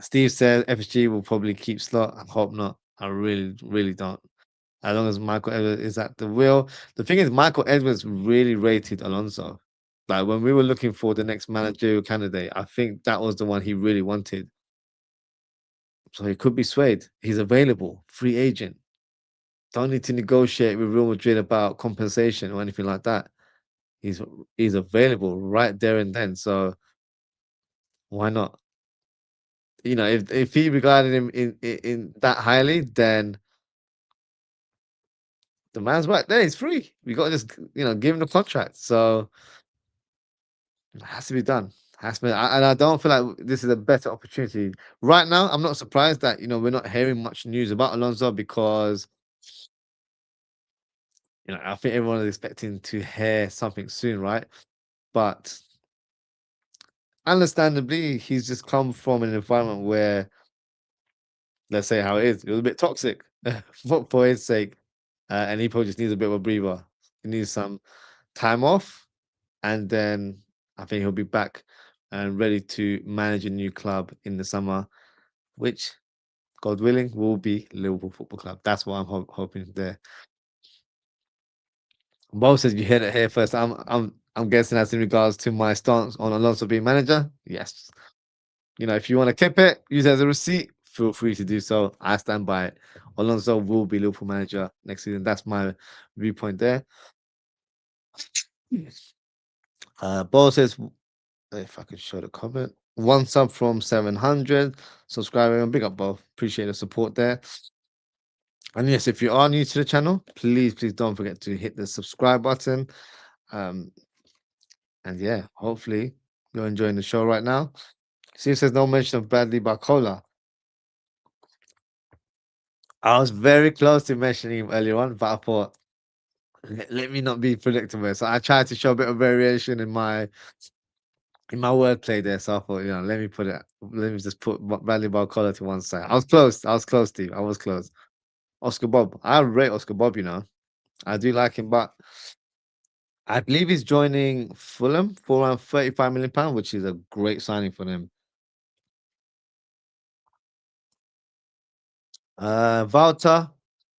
Steve said FSG will probably keep Slot. I hope not. I really, really don't. As long as Michael Edwards is at the wheel. The thing is, Michael Edwards really rated Alonso. Like when we were looking for the next managerial candidate, I think that was the one he really wanted. So he could be swayed. He's available, free agent. Don't need to negotiate with Real Madrid about compensation or anything like that. He's he's available right there and then. So why not? If he regarded him in that highly, then the man's right there. He's free. We got to just give him the contract. So it has to be done. Has to be, and I don't feel like this is a better opportunity right now. I'm not surprised that we're not hearing much news about Alonso, because I think everyone is expecting to hear something soon, right? But understandably, he's just come from an environment where, let's say how it is, it was a bit toxic for his sake, and he probably just needs a bit of a breather. He needs some time off, and then I think he'll be back and ready to manage a new club in the summer, which, God willing, will be Liverpool Football Club. That's what I'm hoping there. Bo says you heard it here first. I'm guessing that's in regards to my stance on Alonso being manager. Yes. If you want to keep it, use it as a receipt, feel free to do so. I stand by it. Alonso will be Liverpool manager next season. That's my viewpoint there. Bo says, if I could show the comment, one sub from 700 subscriber. Big up, Bo. Appreciate the support there. And yes, if you are new to the channel, please don't forget to hit the subscribe button. Um, and yeah, hopefully you're enjoying the show right now. See if there's no mention of Bradley Barcola. I was very close to mentioning him earlier on, but I thought, let me not be predictable. So I tried to show a bit of variation in my wordplay there. So I thought, let me just put Bradley Barcola to one side. I was close. I was close, Steve. I was close. Oscar Bob. I rate Oscar Bob, I do like him, but I believe he's joining Fulham for around £35 million, which is a great signing for them. Walter,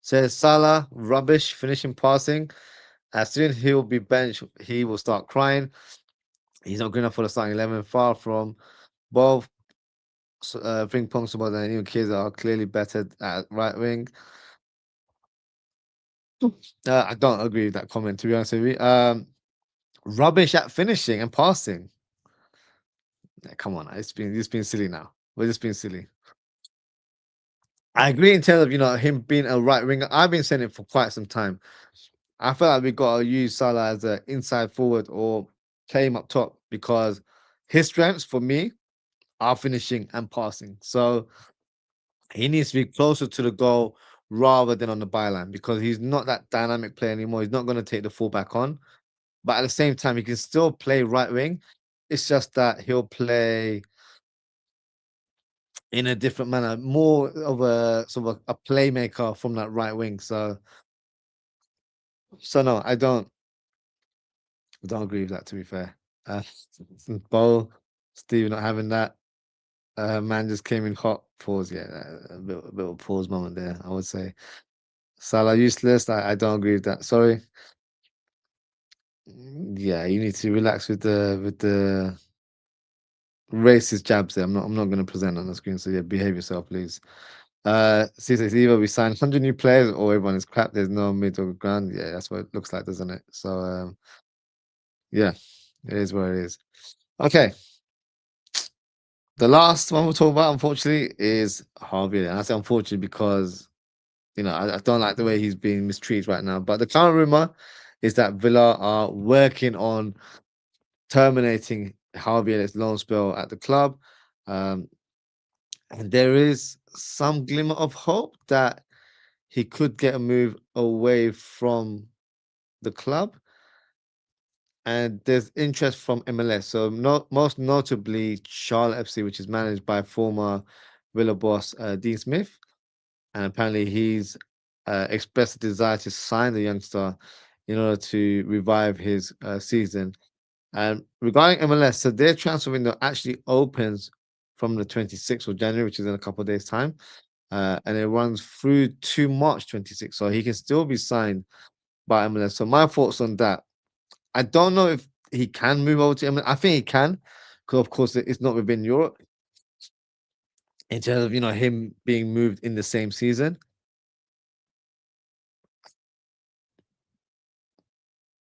Says Salah, rubbish, finishing passing. As soon as he'll be benched, he will start crying. He's not good enough for the starting 11. Far from both Ping Pong Sabot and New Kids are clearly better at right wing. I don't agree with that comment, to be honest with you. Rubbish at finishing and passing. Yeah, come on, it's been silly now. We're just being silly. I agree in terms of him being a right winger. I've been saying it for quite some time. I feel like we gotta use Salah as an inside forward or play him up top because his strengths for me are finishing and passing. So he needs to be closer to the goal rather than on the byline because he's not that dynamic player anymore. He's not going to take the fullback on, but at the same time, he can still play right wing. It's just that he'll play in a different manner, more of a sort of a playmaker from that right wing. So no, I don't agree with that. To be fair, uh, Bo, Steve not having that. Man just came in hot. Pause. Yeah, a bit of a pause moment there. I would say Salah useless. I don't agree with that. Sorry. Yeah, you need to relax with the racist jabs there. I'm not gonna present on the screen, so yeah, behave yourself, please. Cesar, it's either we sign 100 new players or everyone is crap. There's no middle ground. Yeah, that's what it looks like, doesn't it? So yeah, it is what it is. Okay, the last one we'll talk about, unfortunately, is Harvey. And I say unfortunately because I don't like the way he's being mistreated right now. But the current rumor is that Villa are working on terminating Harvey Elliott's loan spell at the club. Um, and there is some glimmer of hope that he could get a move away from the club. And there's interest from MLS. So most notably Charlotte FC, which is managed by former Villa boss Dean Smith. And apparently he's expressed a desire to sign the youngster in order to revive his season. And regarding MLS, so their transfer window actually opens from the 26th of January, which is in a couple of days' time. And it runs through to March 26th. So he can still be signed by MLS. So my thoughts on that. I don't know if he can move over to MLS. I think he can, because of course it's not within Europe in terms of him being moved in the same season.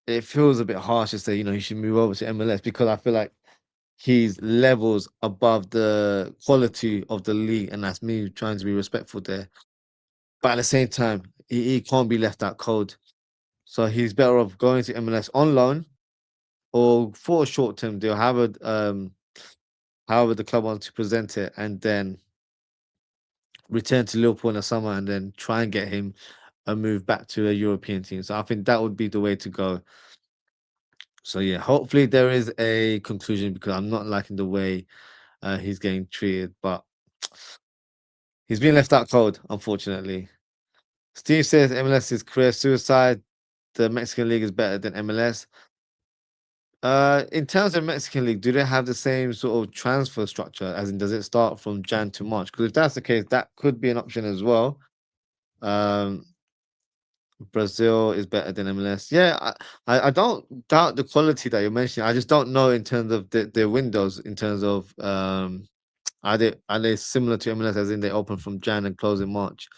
It feels a bit harsh to say, he should move over to MLS because I feel like he's levels above the quality of the league, and that's me trying to be respectful there. But at the same time, he can't be left out cold. So he's better off going to MLS on loan or for a short term deal, however the club wants to present it, and then return to Liverpool in the summer and then try and get him a move back to a European team. So I think that would be the way to go. So yeah, hopefully there is a conclusion because I'm not liking the way he's getting treated, but he's been left out cold, unfortunately. Steve says MLS is career suicide. The Mexican League is better than MLS. In terms of Mexican League, do they have the same sort of transfer structure? As in, does it start from Jan to March? Because if that's the case, that could be an option as well. Um, Brazil is better than MLS. Yeah, I don't doubt the quality that you're mentioning. I just don't know in terms of the windows, in terms of are they similar to MLS as in they open from Jan and close in March?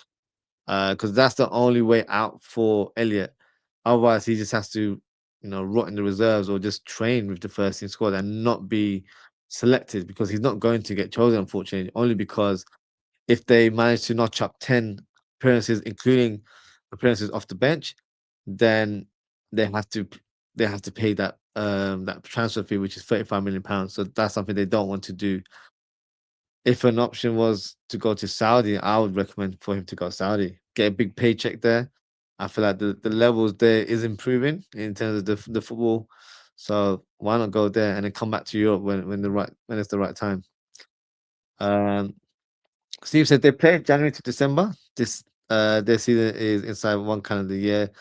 Because that's the only way out for Elliot. Otherwise, he just has to, rot in the reserves or just train with the first team squad and not be selected because he's not going to get chosen, unfortunately, only because if they manage to notch up 10 appearances, including appearances off the bench, then they have to they have to pay that transfer fee, which is £35 million. So that's something they don't want to do. If an option was to go to Saudi, I would recommend for him to go Saudi, get a big paycheck there. I feel like the levels there is improving in terms of the football. So why not go there and then come back to Europe when it's the right time. Um, Steve said they play January to December. Their season is inside one calendar year.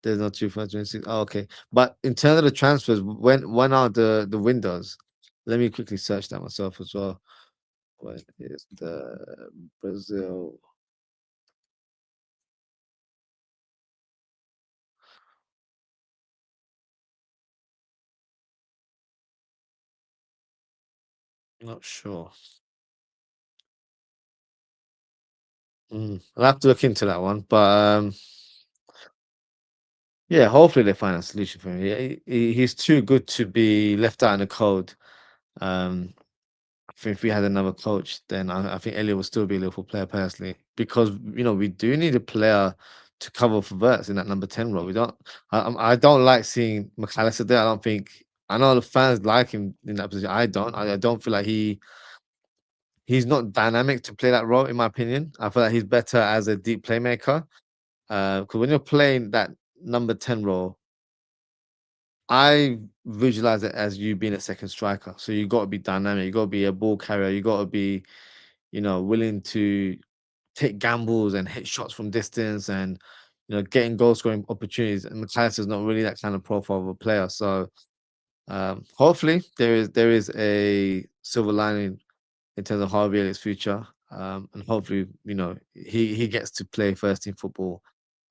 There's no 2026. Oh, okay. But in terms of the transfers, when are the windows? Let me quickly search that myself as well. When is the Brazil Not sure. I'll have to look into that one. But yeah, hopefully they find a solution for him. He's too good to be left out in the cold. Um, I think if we had another coach, then I think Elliot will still be a Liverpool player personally, because we do need a player to cover for Verts in that number 10 role. We don't. I don't like seeing McAllister there. I don't think. I know the fans like him in that position. I don't. I don't feel like he's not dynamic to play that role, in my opinion. I feel like he's better as a deep playmaker. Because when you're playing that number 10 role, I visualize it as you being a second striker. So you got to be dynamic. You got to be a ball carrier. You got to be, willing to take gambles and hit shots from distance, and getting goal scoring opportunities. And McAllister's not really that kind of profile of a player. So hopefully there is a silver lining in terms of Harvey Elliott's future. And hopefully, he gets to play first team football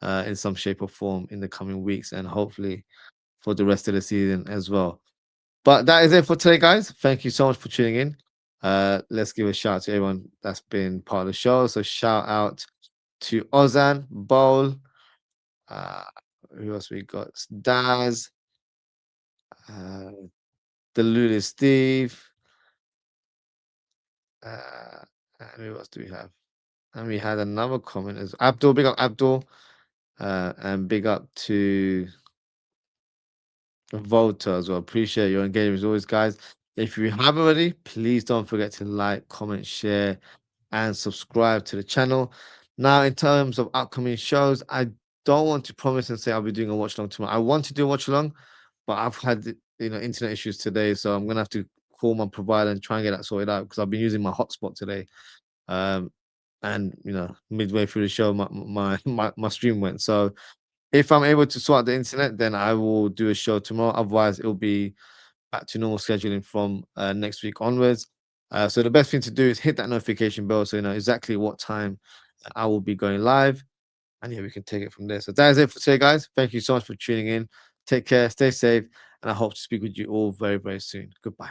in some shape or form in the coming weeks, and hopefully for the rest of the season as well. But that is it for today, guys. Thank you so much for tuning in. Let's give a shout out to everyone that's been part of the show. So shout out to Ozan, Bowl, uh, who else we got? Daz, uh, the Steve, uh, and who else do we have? And we had another comment as Abdul, big up Abdul, and big up to Volta as well. Appreciate your engagement as always, guys. If you haven't already, please don't forget to like, comment, share, and subscribe to the channel. Now, in terms of upcoming shows, I don't want to promise and say I'll be doing a watch along tomorrow. I want to do a watch along, but I've had internet issues today, so I'm gonna have to call my provider and try and get that sorted out, because I've been using my hotspot today. And midway through the show, my stream went. So if I'm able to sort out the internet, then I will do a show tomorrow. Otherwise, it'll be back to normal scheduling from next week onwards. So the best thing to do is hit that notification bell so you know exactly what time I will be going live. And yeah, we can take it from there. So that is it for today, guys. Thank you so much for tuning in. Take care, stay safe, and I hope to speak with you all very, very soon. Goodbye.